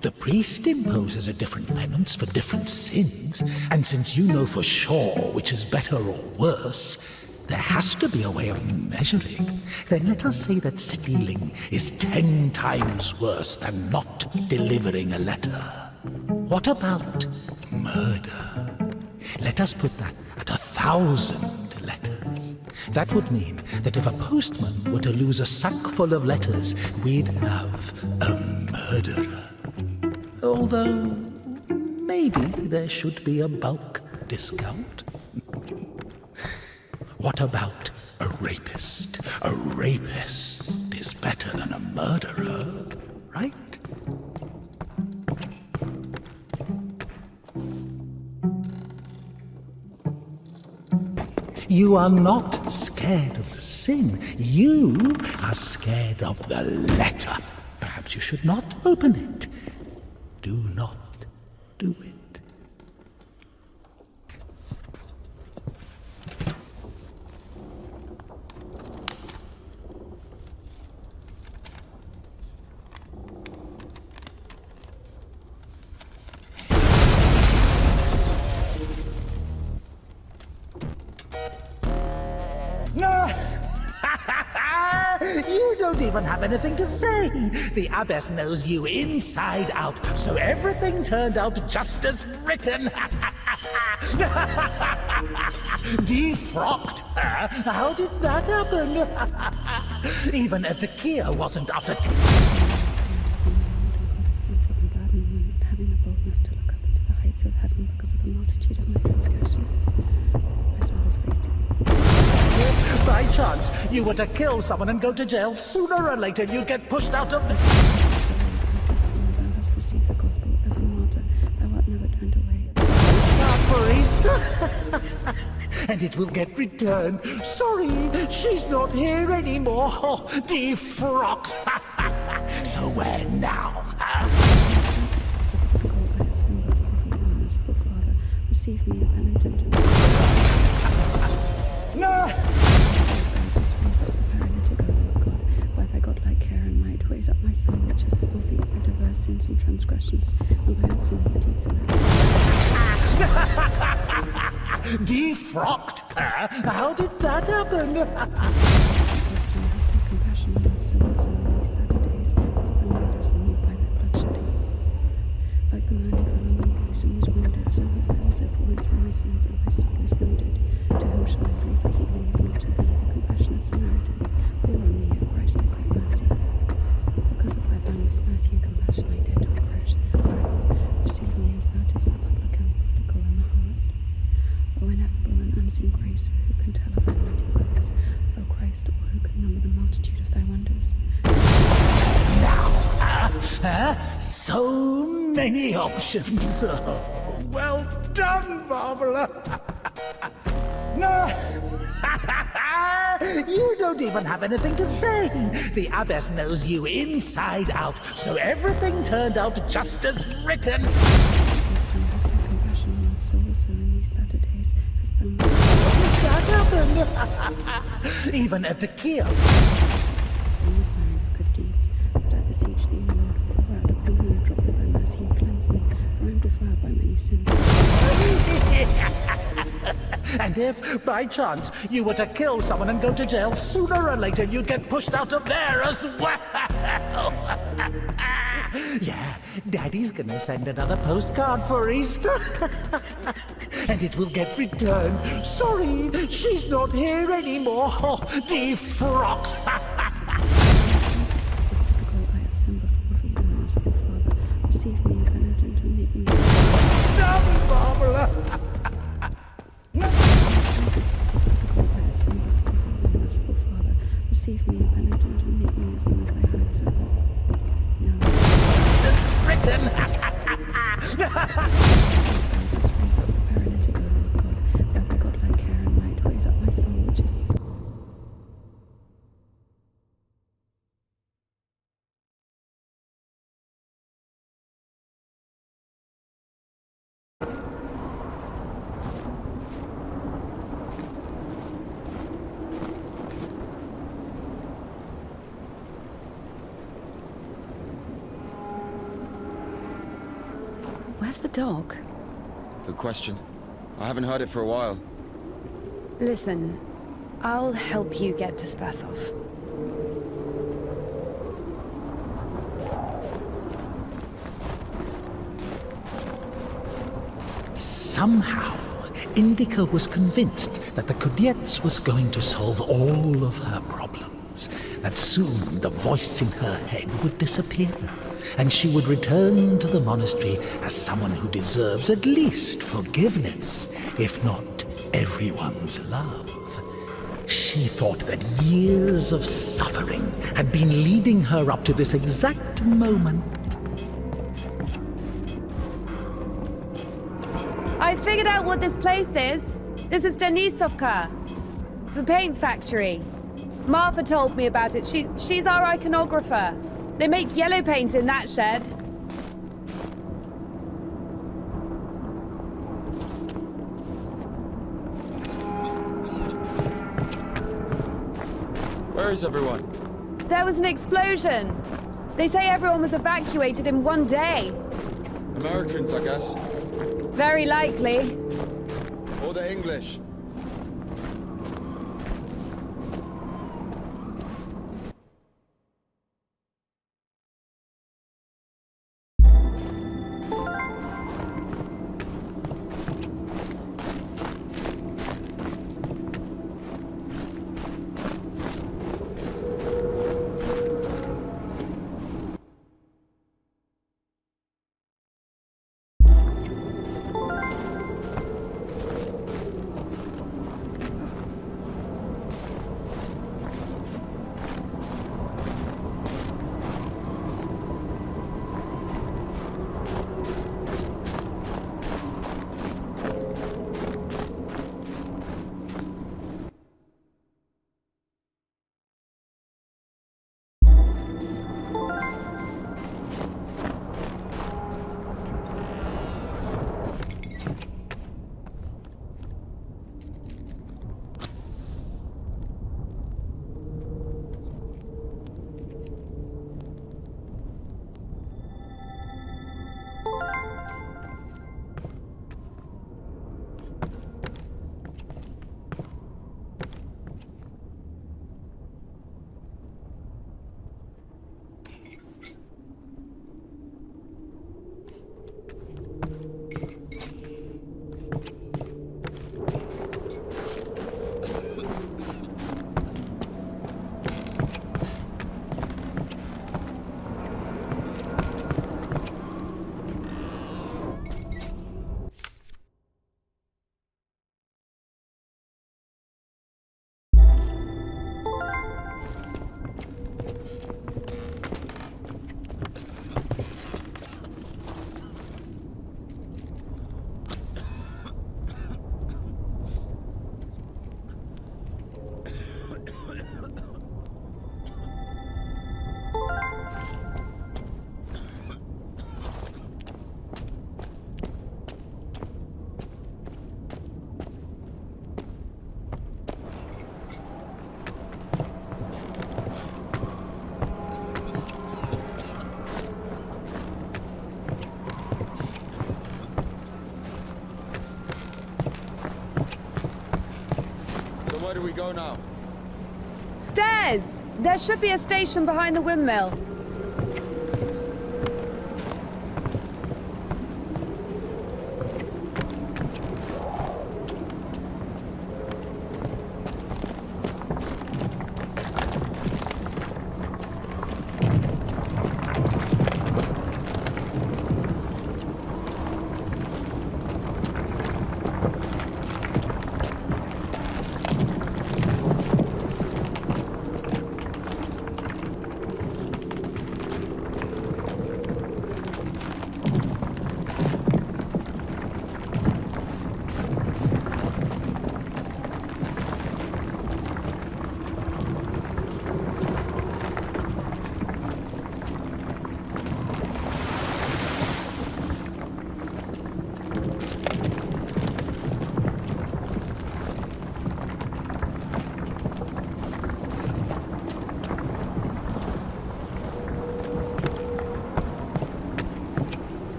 The priest imposes a different penance for different sins, and since you know for sure which is better or worse, there has to be a way of measuring. Then let us say that stealing is 10 times worse than not delivering a letter. What about murder? Let us put that at 1,000 letters. That would mean that if a postman were to lose a sack full of letters, we'd have a murderer. Although, maybe there should be a bulk discount. What about a rapist? A rapist is better than a murderer, right? You are not scared of the sin. You are scared of the letter. Perhaps you should not open it. Do not do it. You don't even have anything to say. The abbess knows you inside out, so everything turned out just as written. Defrocked her? How did that happen? Even Evdokia wasn't after... Having the boldness to look up into the heights of heaven because of the multitude of my transgressions. My soul is wasted. If by chance you were to kill someone and go to jail, sooner or later you'd get pushed out of... Thou hast received the gospel as a martyr. Thou art never turned away. For Easter? And it will get returned. Sorry, she's not here anymore. Defrocked. So where now? Receive me, a penitent. No! Raise up the paralytic, O Lord God, by thy godlike care and might. Raise up my soul, which has palsied by diverse sins and transgressions, and by unsinful deeds alone. Defrocked her? How did that happen? Compassion on us, so also in these latter days, as thou made us anew by thy bloodshedding. Like the man who fell among thieves and was wounded, so have I also fallen through my sins, and my soul is wounded. To whom shall I flee for healing, if not to thee, the compassionate Samaritan? Pour on me, O Christ, thy great mercy. Because of thy boundless mercy and compassion, I dare to approach thee, O Christ. Receive me as thou didst the publican, prodigal and the harlot. O ineffable and unseen grace, for who can tell of thy mighty works? O Christ, or who can number the multitude of thy wonders? Now, so many options. Oh, well done, Barbara. No! You don't even have anything to say. The abbess knows you inside out, so everything turned out just as written. This thou hast had compassion on us, so also in these latter days, as thou made That happened. Even Evdokia. things by good deeds. But I beseech thee, O Lord, pour out upon me a drop of thy mercy and cleanse me, for I am defiled by many sins. And if, by chance, you were to kill someone and go to jail, sooner or later you'd get pushed out of there as well. Yeah, Daddy's gonna send another postcard for Easter. And it will get returned. Sorry, she's not here anymore. Defrocked. I ascend before thee, O merciful Father. Receive me, a penitent, and make me Done, Barbara. I ascend before thee, O merciful Father. Receive me, a penitent, and make me as one of thy hired servants. Satan! Raise up the paralytic, O Lord God. By thy godlike care and might, raise up my soul, which is. Where's the dog? Good question. I haven't heard it for a while. Listen, I'll help you get to Spasov. Somehow, Indika was convinced that the Kudets was going to solve all of her problems, that soon the voice in her head would disappear, and she would return to the monastery as someone who deserves at least forgiveness, if not everyone's love. She thought that years of suffering had been leading her up to this exact moment. I figured out what this place is. This is Denisovka, the paint factory. Martha told me about it. She's our iconographer. They make yellow paint in that shed. Where is everyone? There was an explosion. They say everyone was evacuated in one day. Americans, I guess. Very likely. Or the English. Where do we go now? Stairs! There should be a station behind the windmill.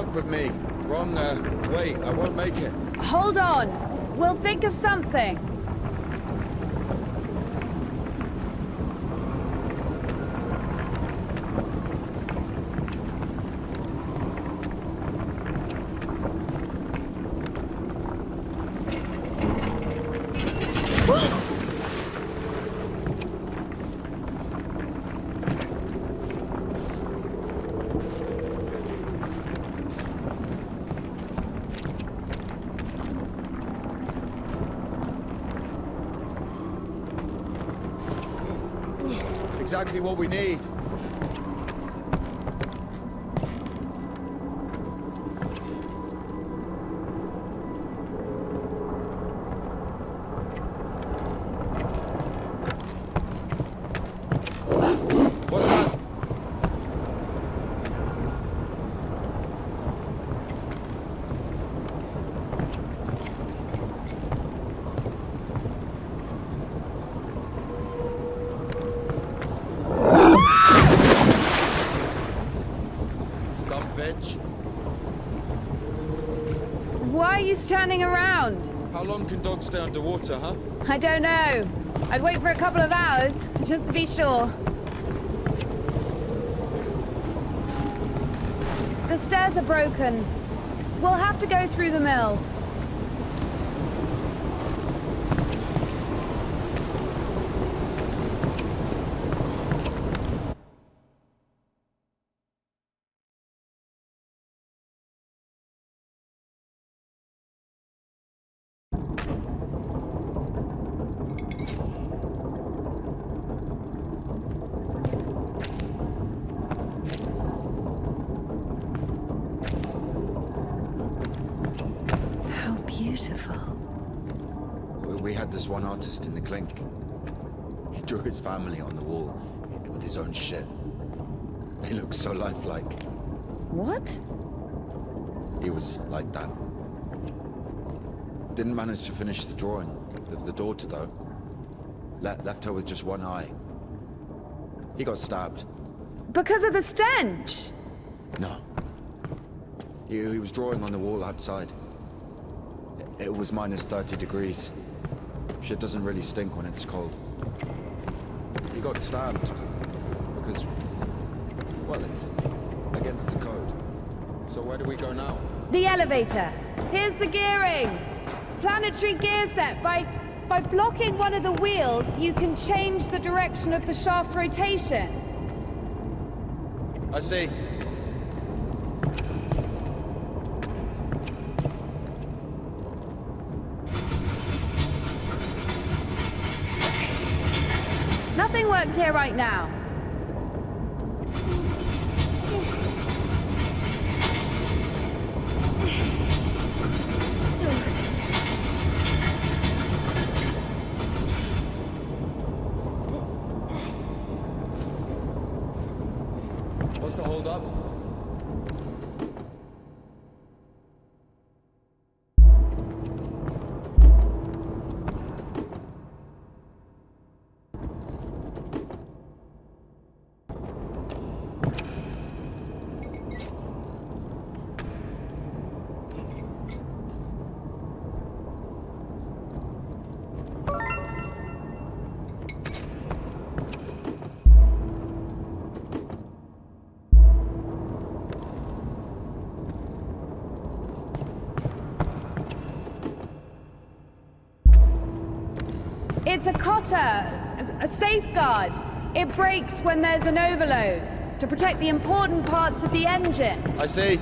luck with me. Wrong, way. I won't make it. Hold on. We'll think of something. Exactly what we need. What's that? Bitch. Why are you standing around? How long can dogs stay underwater, huh? I don't know. I'd wait for a couple of hours, just to be sure. The stairs are broken. We'll have to go through the mill. Beautiful. We had this one artist in the clink. He drew his family on the wall with his own shit. They look so lifelike. What? He was like that. Didn't manage to finish the drawing of the daughter, though. Left her with just one eye. He got stabbed. Because of the stench? No. He was drawing on the wall outside. It was minus 30 degrees. Shit doesn't really stink when it's cold. He got stabbed because, well, it's against the code. So where do we go now? The elevator. Here's the gearing. Planetary gear set. By blocking one of the wheels, you can change the direction of the shaft rotation. I see. Nothing works here right now. What's the hold up? It's a cotter, a safeguard. It breaks when there's an overload, to protect the important parts of the engine. I see.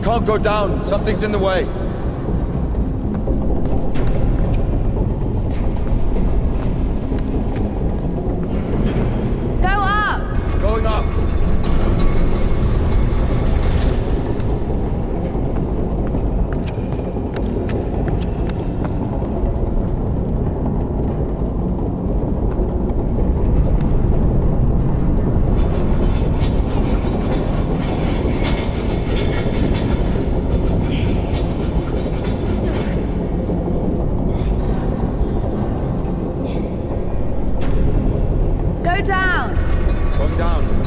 Can't go down. Something's in the way. Go up! Going up. Slow down! Going down.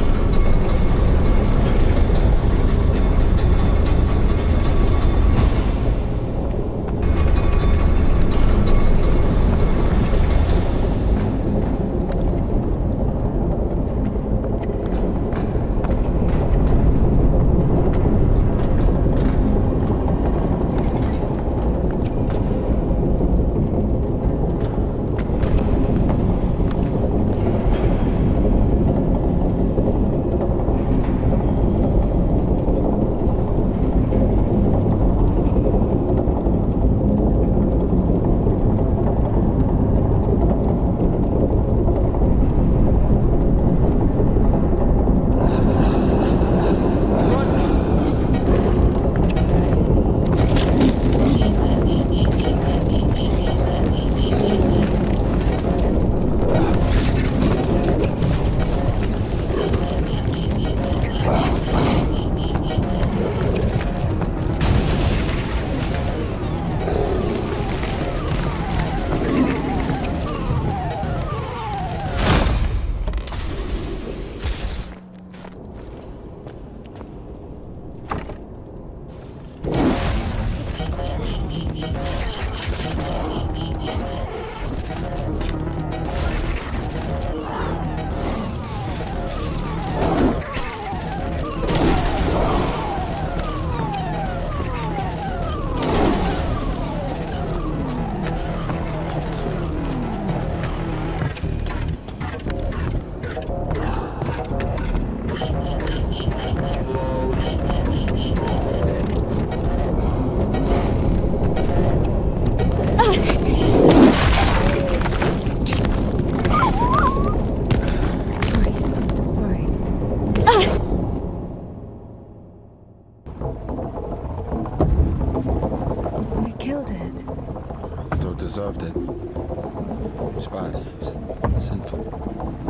Deserved it. It was bad. It was sinful.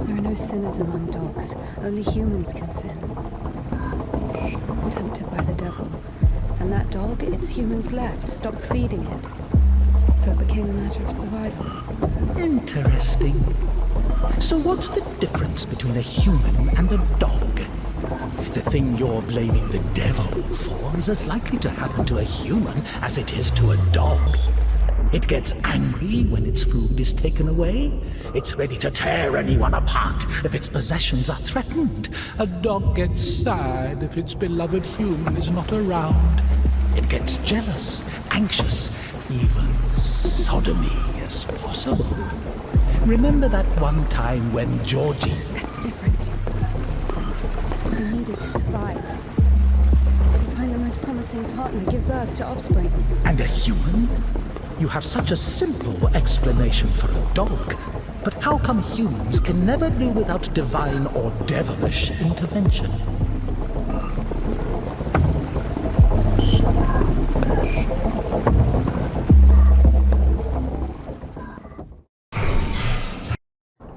There are no sinners among dogs. Only humans can sin. Tempted by the devil. And that dog, its humans left, stopped feeding it. So it became a matter of survival. Interesting. So what's the difference between a human and a dog? The thing you're blaming the devil for is as likely to happen to a human as it is to a dog. It gets angry when its food is taken away. It's ready to tear anyone apart if its possessions are threatened. A dog gets sad if its beloved human is not around. It gets jealous, anxious, even sodomy is possible. Remember that one time when Georgie... That's different. They needed to survive. To find the most promising partner, give birth to offspring. And a human? You have such a simple explanation for a dog. But how come humans can never do without divine or devilish intervention?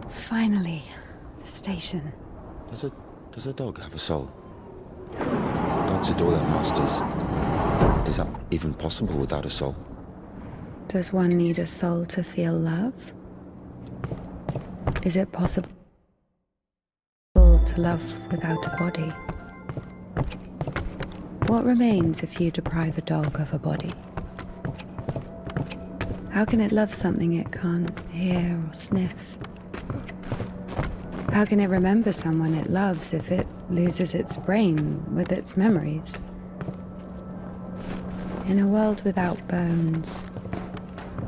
Finally, the station. Does a dog have a soul? Dogs adore their masters. Is that even possible without a soul? Does one need a soul to feel love? Is it possible to love without a body? What remains if you deprive a dog of a body? How can it love something it can't hear or sniff? How can it remember someone it loves if it loses its brain with its memories? In a world without bones,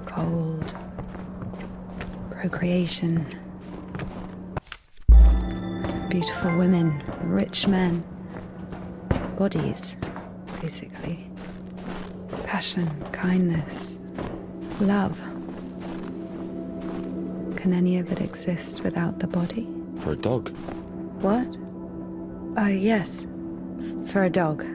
cold, procreation, beautiful women, rich men, bodies, basically, passion, kindness, love. Can any of it exist without the body? For a dog? What? Yes, for a dog.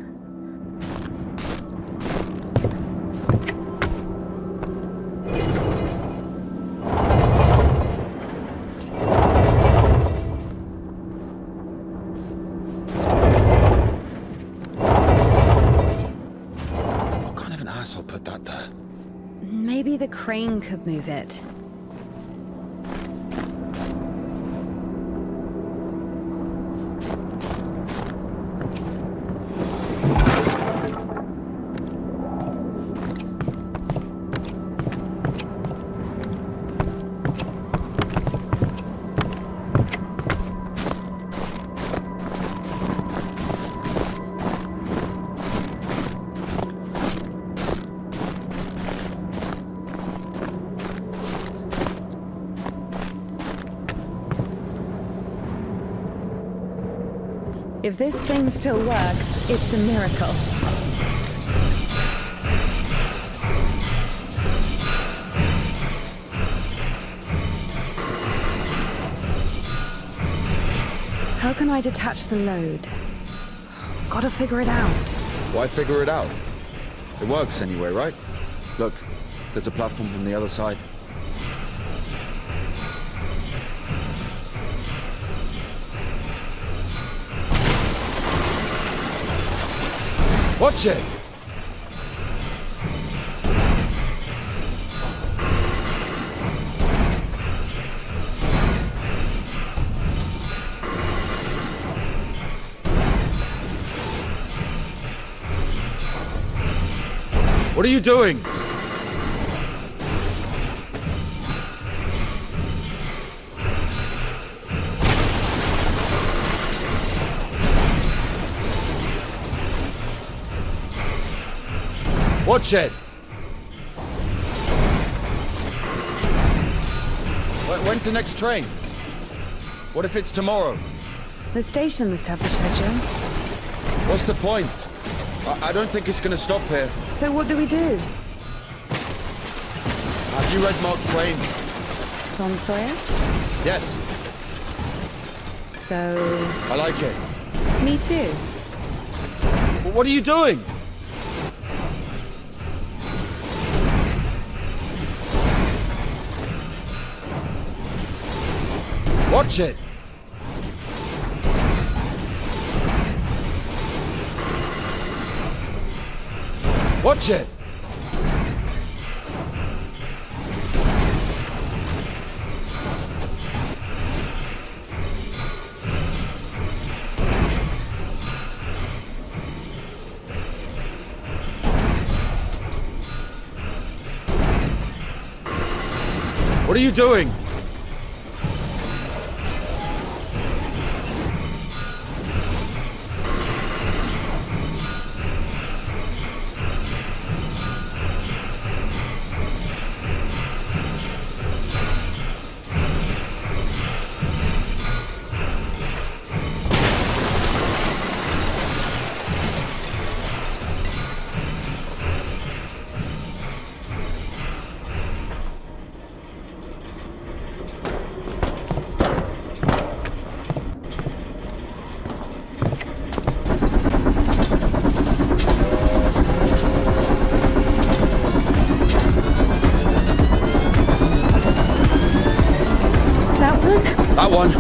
Put that there. Maybe the crane could move it. If this thing still works, it's a miracle. How can I detach the load? Gotta figure it out. Why figure it out? It works anyway, right? Look, there's a platform on the other side. Watch it! What are you doing? Watch it! When's the next train? What if it's tomorrow? The station must have the schedule. What's the point? I don't think it's gonna stop here. So what do we do? Have you read Mark Twain? Tom Sawyer? Yes, So... I like it. me too. What are you doing? Watch it! Watch it! What are you doing? That one.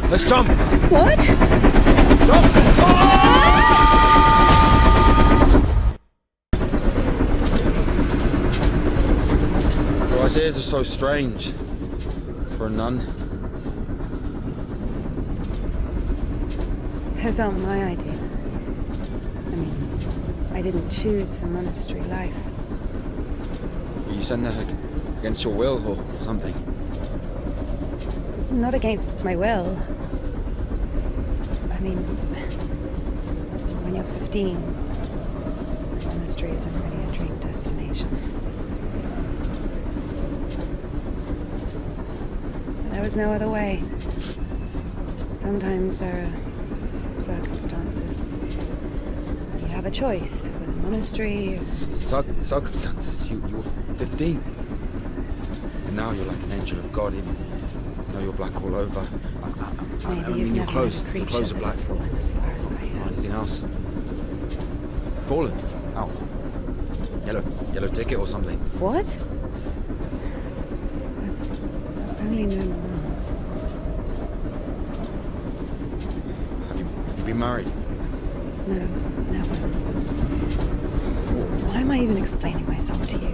Let's jump. What? Jump! Your ideas are so strange. For a nun. Those aren't my ideas. I mean, I didn't choose the monastery life. You sent there against your will or something. Not against my will. I mean, when you're 15, the monastery isn't really a dream destination. But there was no other way. Sometimes there are circumstances. You have a choice with a monastery or... Circumstances? You were 15. And now you're like an angel of God. Even though you're black all over. I Maybe mean, you've your never clothes. met a Your creature clothes are that black. has fallen as far as I Or have. anything else? Fallen? How? Yellow ticket or something? What? I've only known one. Have you been married? No, never. Why am I even explaining myself to you?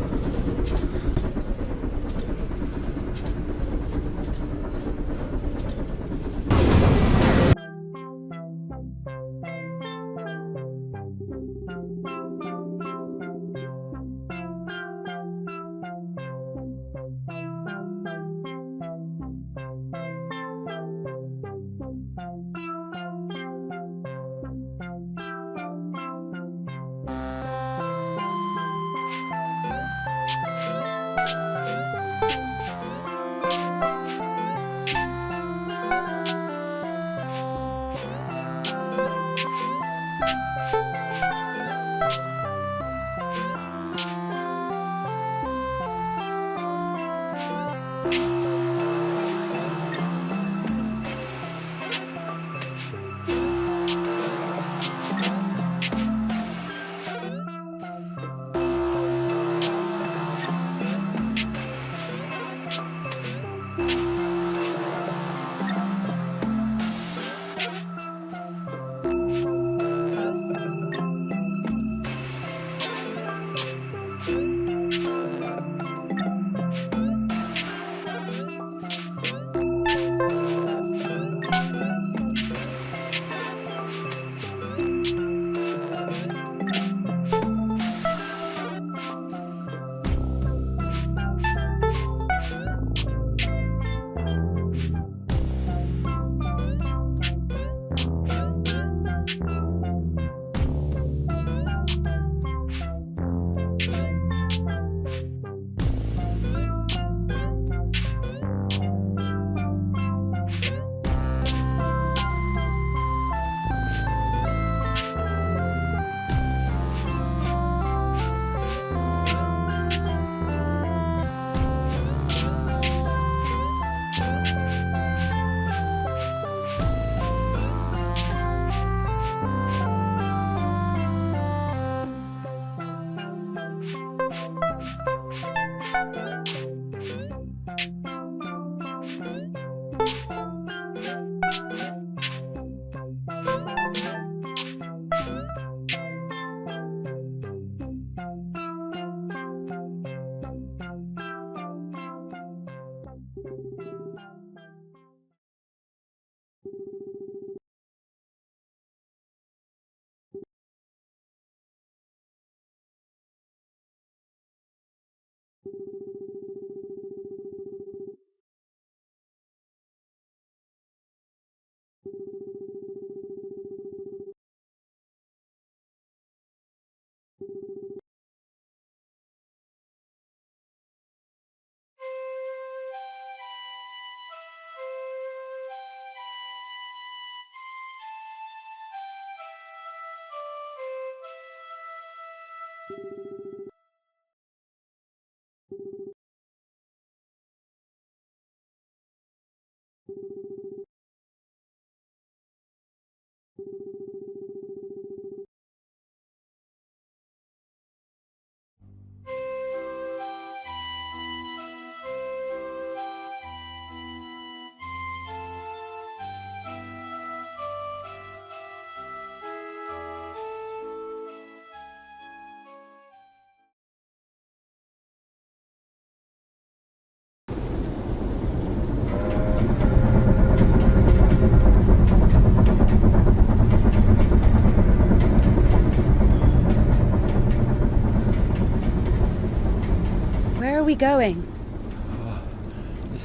Where are we going?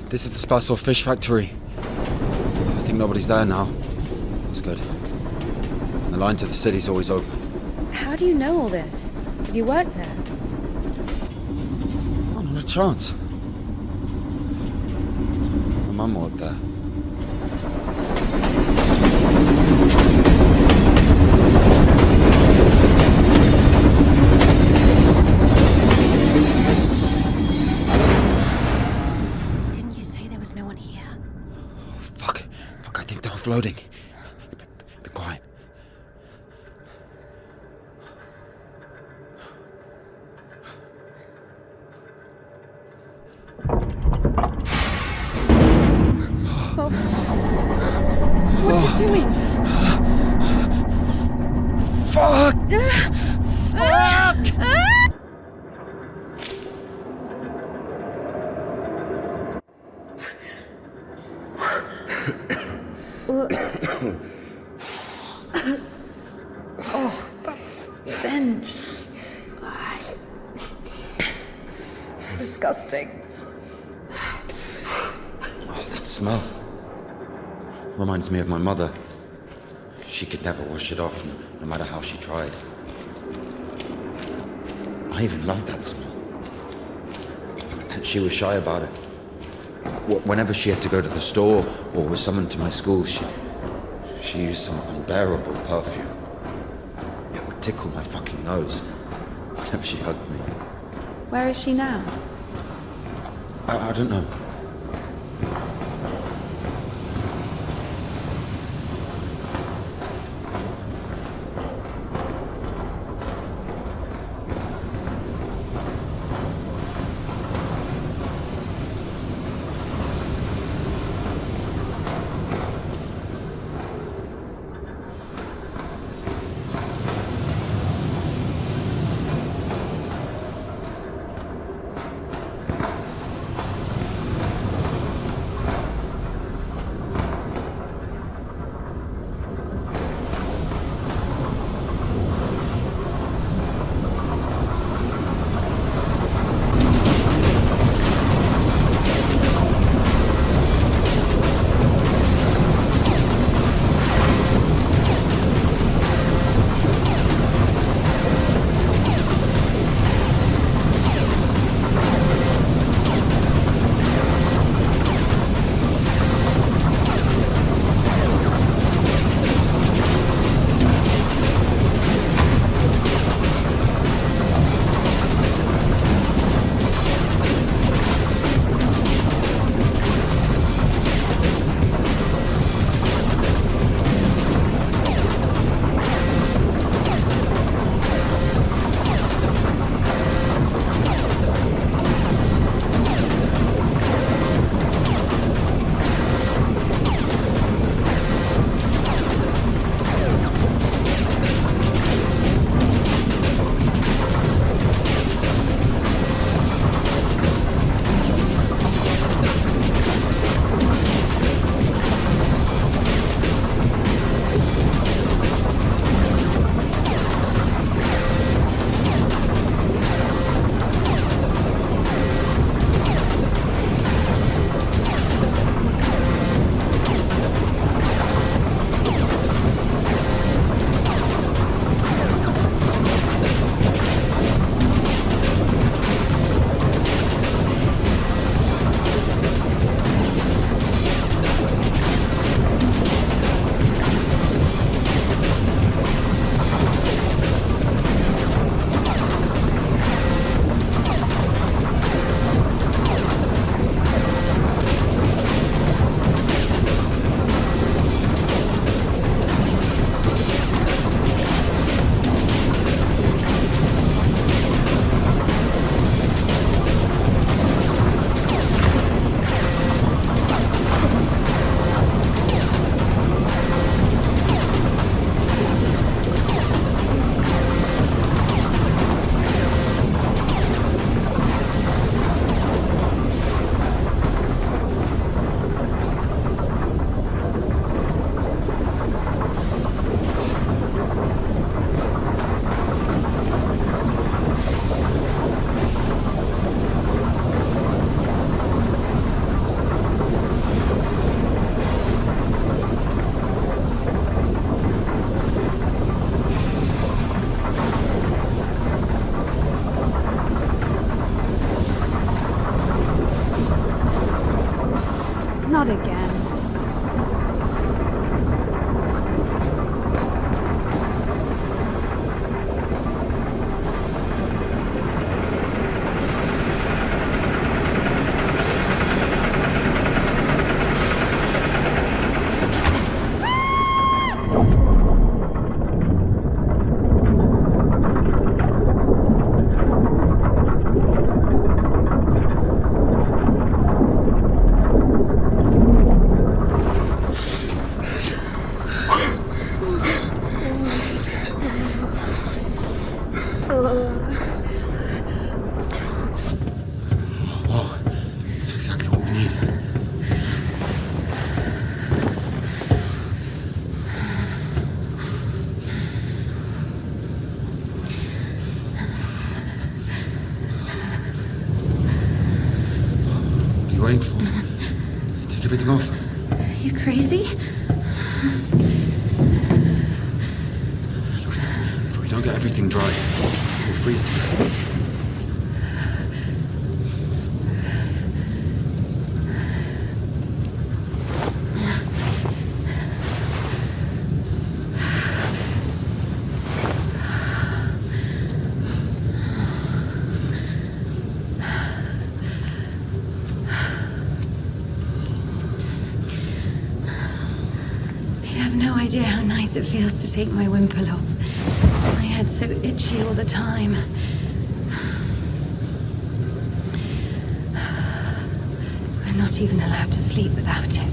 This is the Spassor fish factory. I think nobody's there now. That's good. And the line to the city's always open. How do you know all this? Have you worked there? Oh, not a chance. My mum worked there. Didn't you say there was no one here? Oh, fuck, I think they're offloading. Be quiet. What's it doing? Fuck! Oh, that stench. Disgusting. Oh, that smell. Reminds me of my mother. She could never wash it off, no matter how she tried. I even loved that smell. And she was shy about it. Whenever she had to go to the store or was summoned to my school, she used some unbearable perfume. It would tickle my fucking nose whenever she hugged me. Where is she now? I don't know. Not again. Waiting for? Take everything off. You crazy? If we don't get everything dry, we'll freeze to death. No idea how nice it feels to take my wimple off. My head's so itchy all the time. I'm not even allowed to sleep without it.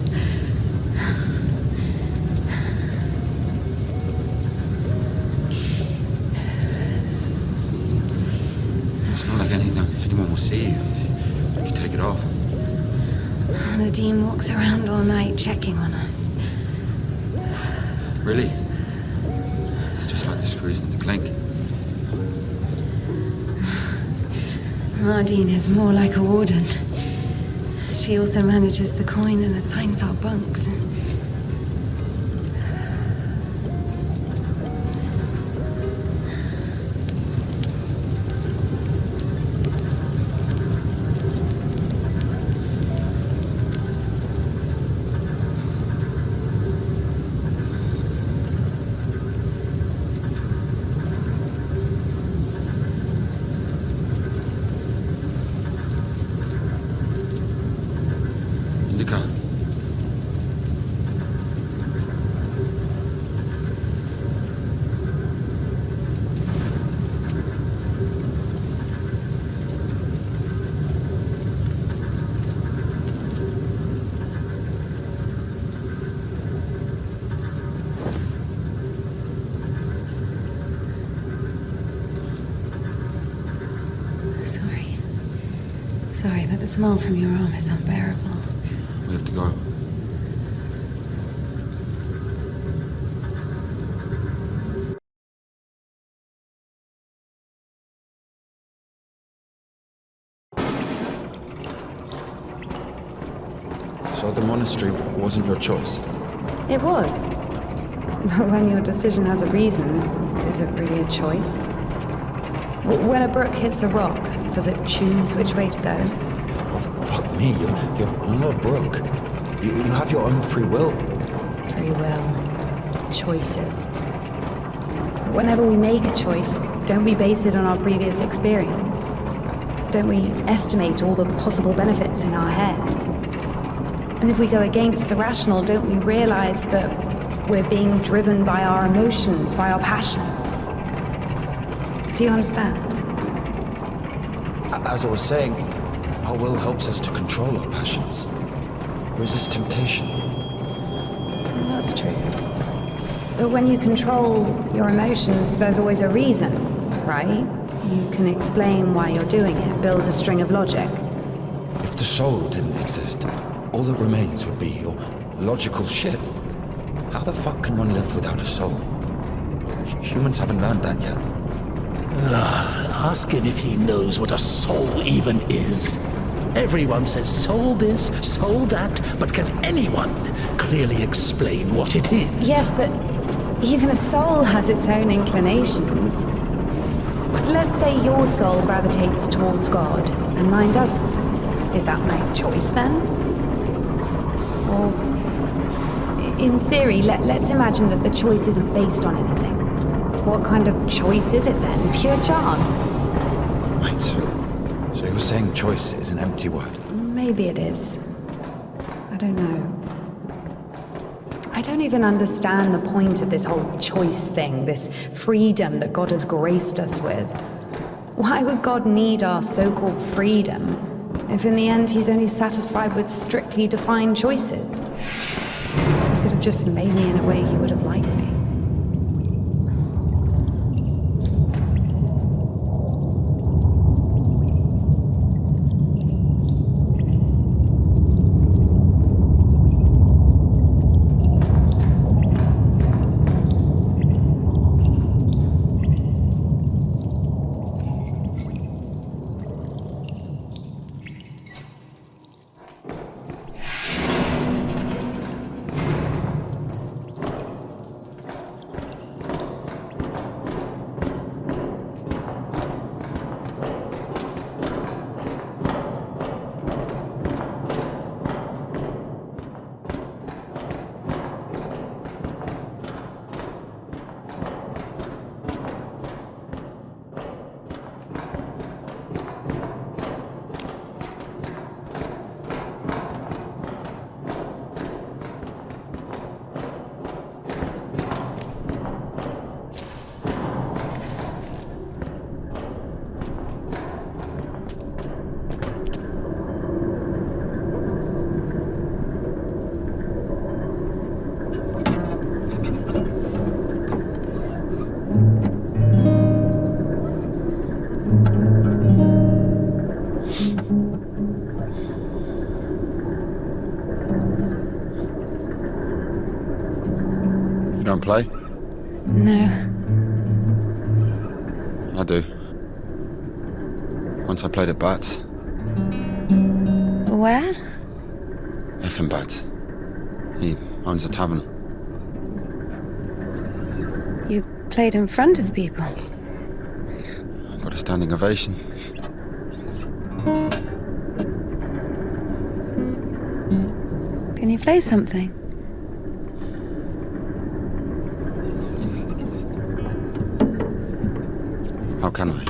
It's not like anyone will see you if you take it off. The Dean walks around all night checking on us. Really? It's just like the screws in the clink. Mardine is more like a warden. She also manages the coin and assigns our bunks. Indika. Sorry, but the smell from your arm is unbearable. We have to go. So the monastery wasn't your choice? It was. But when your decision has a reason, is it really a choice? When a brook hits a rock, does it choose which way to go? Oh, fuck me, you're not a brook. You have your own free will. Free will. Choices. But whenever we make a choice, don't we base it on our previous experience? Don't we estimate all the possible benefits in our head? And if we go against the rational, don't we realize that we're being driven by our emotions, by our passions? Do you understand? As I was saying, our will helps us to control our passions. Resist temptation. Well, that's true. But when you control your emotions, there's always a reason, right? You can explain why you're doing it, build a string of logic. If the soul didn't exist, all that remains would be your logical shit. How the fuck can one live without a soul? Humans haven't learned that yet. Ask him if he knows what a soul even is. Everyone says soul this, soul that, but can anyone clearly explain what it is? Yes, but even a soul has its own inclinations. Let's say your soul gravitates towards God, and mine doesn't. Is that my choice then? Or, in theory, let's imagine that the choice isn't based on anything. What kind of choice is it then? Pure chance? Wait, so you're saying choice is an empty word? Maybe it is. I don't know. I don't even understand the point of this whole choice thing, this freedom that God has graced us with. Why would God need our so-called freedom if in the end he's only satisfied with strictly defined choices? He could have just made me in a way he would have liked me. Don't play? No. I do. Once I played at Bats. Where? Effing Bats. He owns a tavern. You played in front of people. I got a standing ovation. Can you play something? How can I?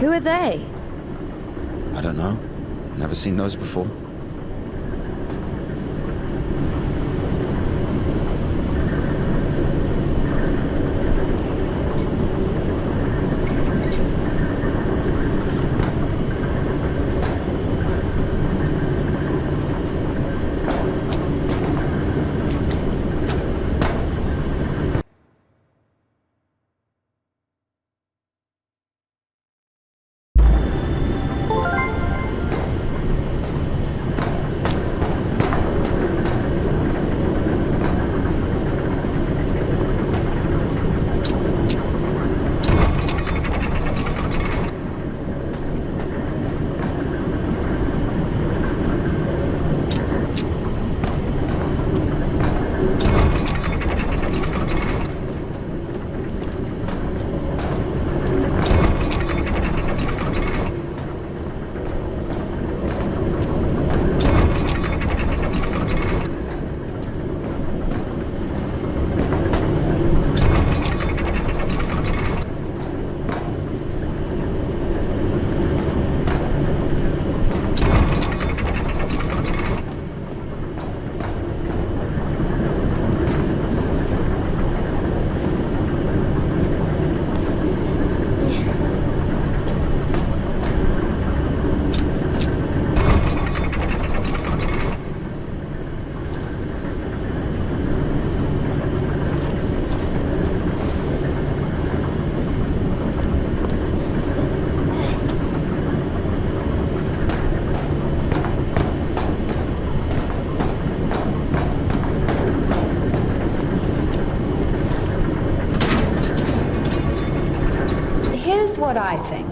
Who are they? I don't know. Never seen those before. Here's what I think.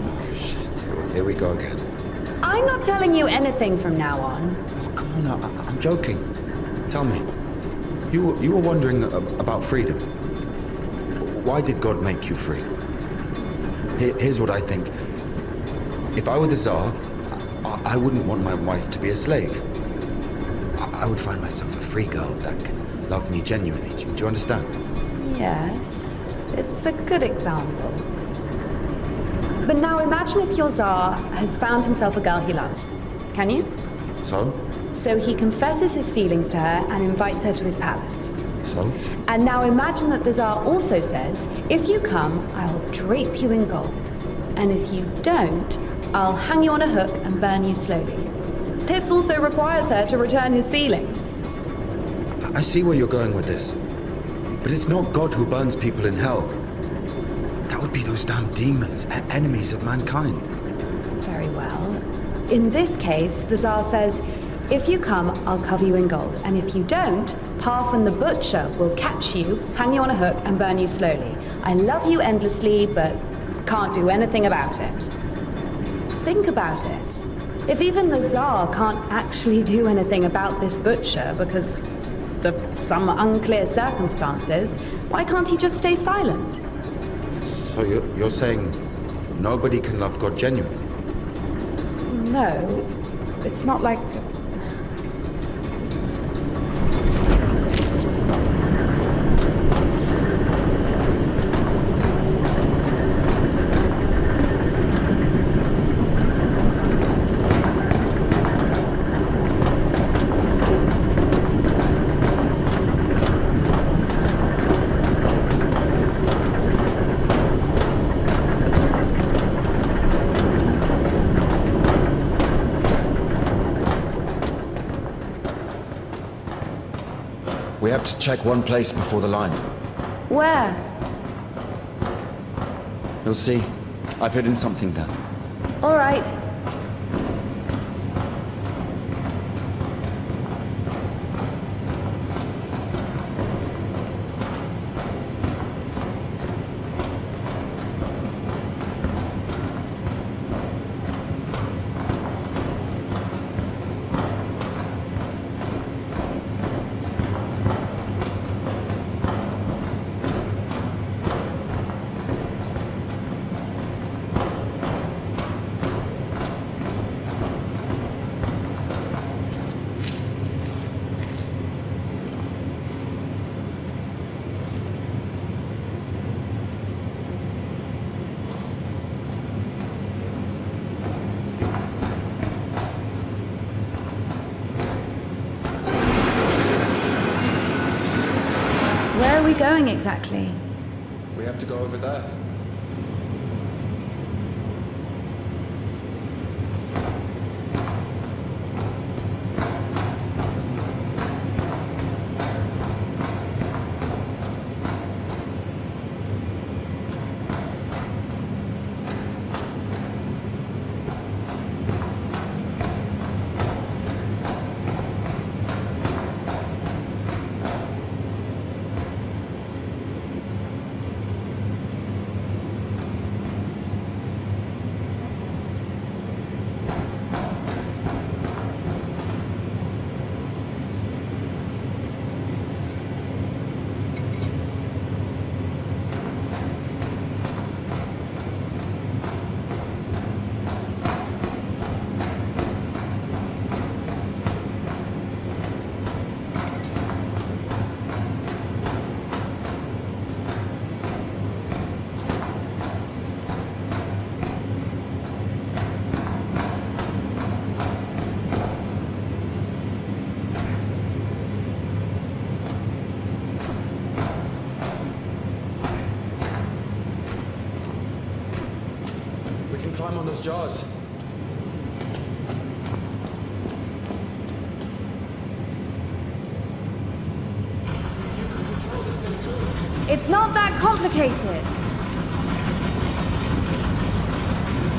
Here we go again. I'm not telling you anything from now on. Oh, come on, I'm joking. Tell me, you were wondering about freedom. Why did God make you free? Here's what I think. If I were the Tsar, I wouldn't want my wife to be a slave. I would find myself a free girl that can love me genuinely. Do you understand? Yes, it's a good example. But now imagine if your Tsar has found himself a girl he loves. Can you? So? So he confesses his feelings to her and invites her to his palace. So? And now imagine that the Tsar also says, if you come, I'll drape you in gold. And if you don't, I'll hang you on a hook and burn you slowly. This also requires her to return his feelings. I see where you're going with this. But it's not God who burns people in hell. That would be those damn demons, enemies of mankind. Very well. In this case, the Tsar says, if you come, I'll cover you in gold. And if you don't, Parfin the Butcher will catch you, hang you on a hook, and burn you slowly. I love you endlessly, but can't do anything about it. Think about it. If even the Tsar can't actually do anything about this butcher because of some unclear circumstances, why can't he just stay silent? So you're saying nobody can love God genuinely? No, it's not like... We have to check one place before the line. Where? You'll see. I've hidden something there. All right. Where are we going exactly? We have to go over there. Climb on those jars. It's not that complicated.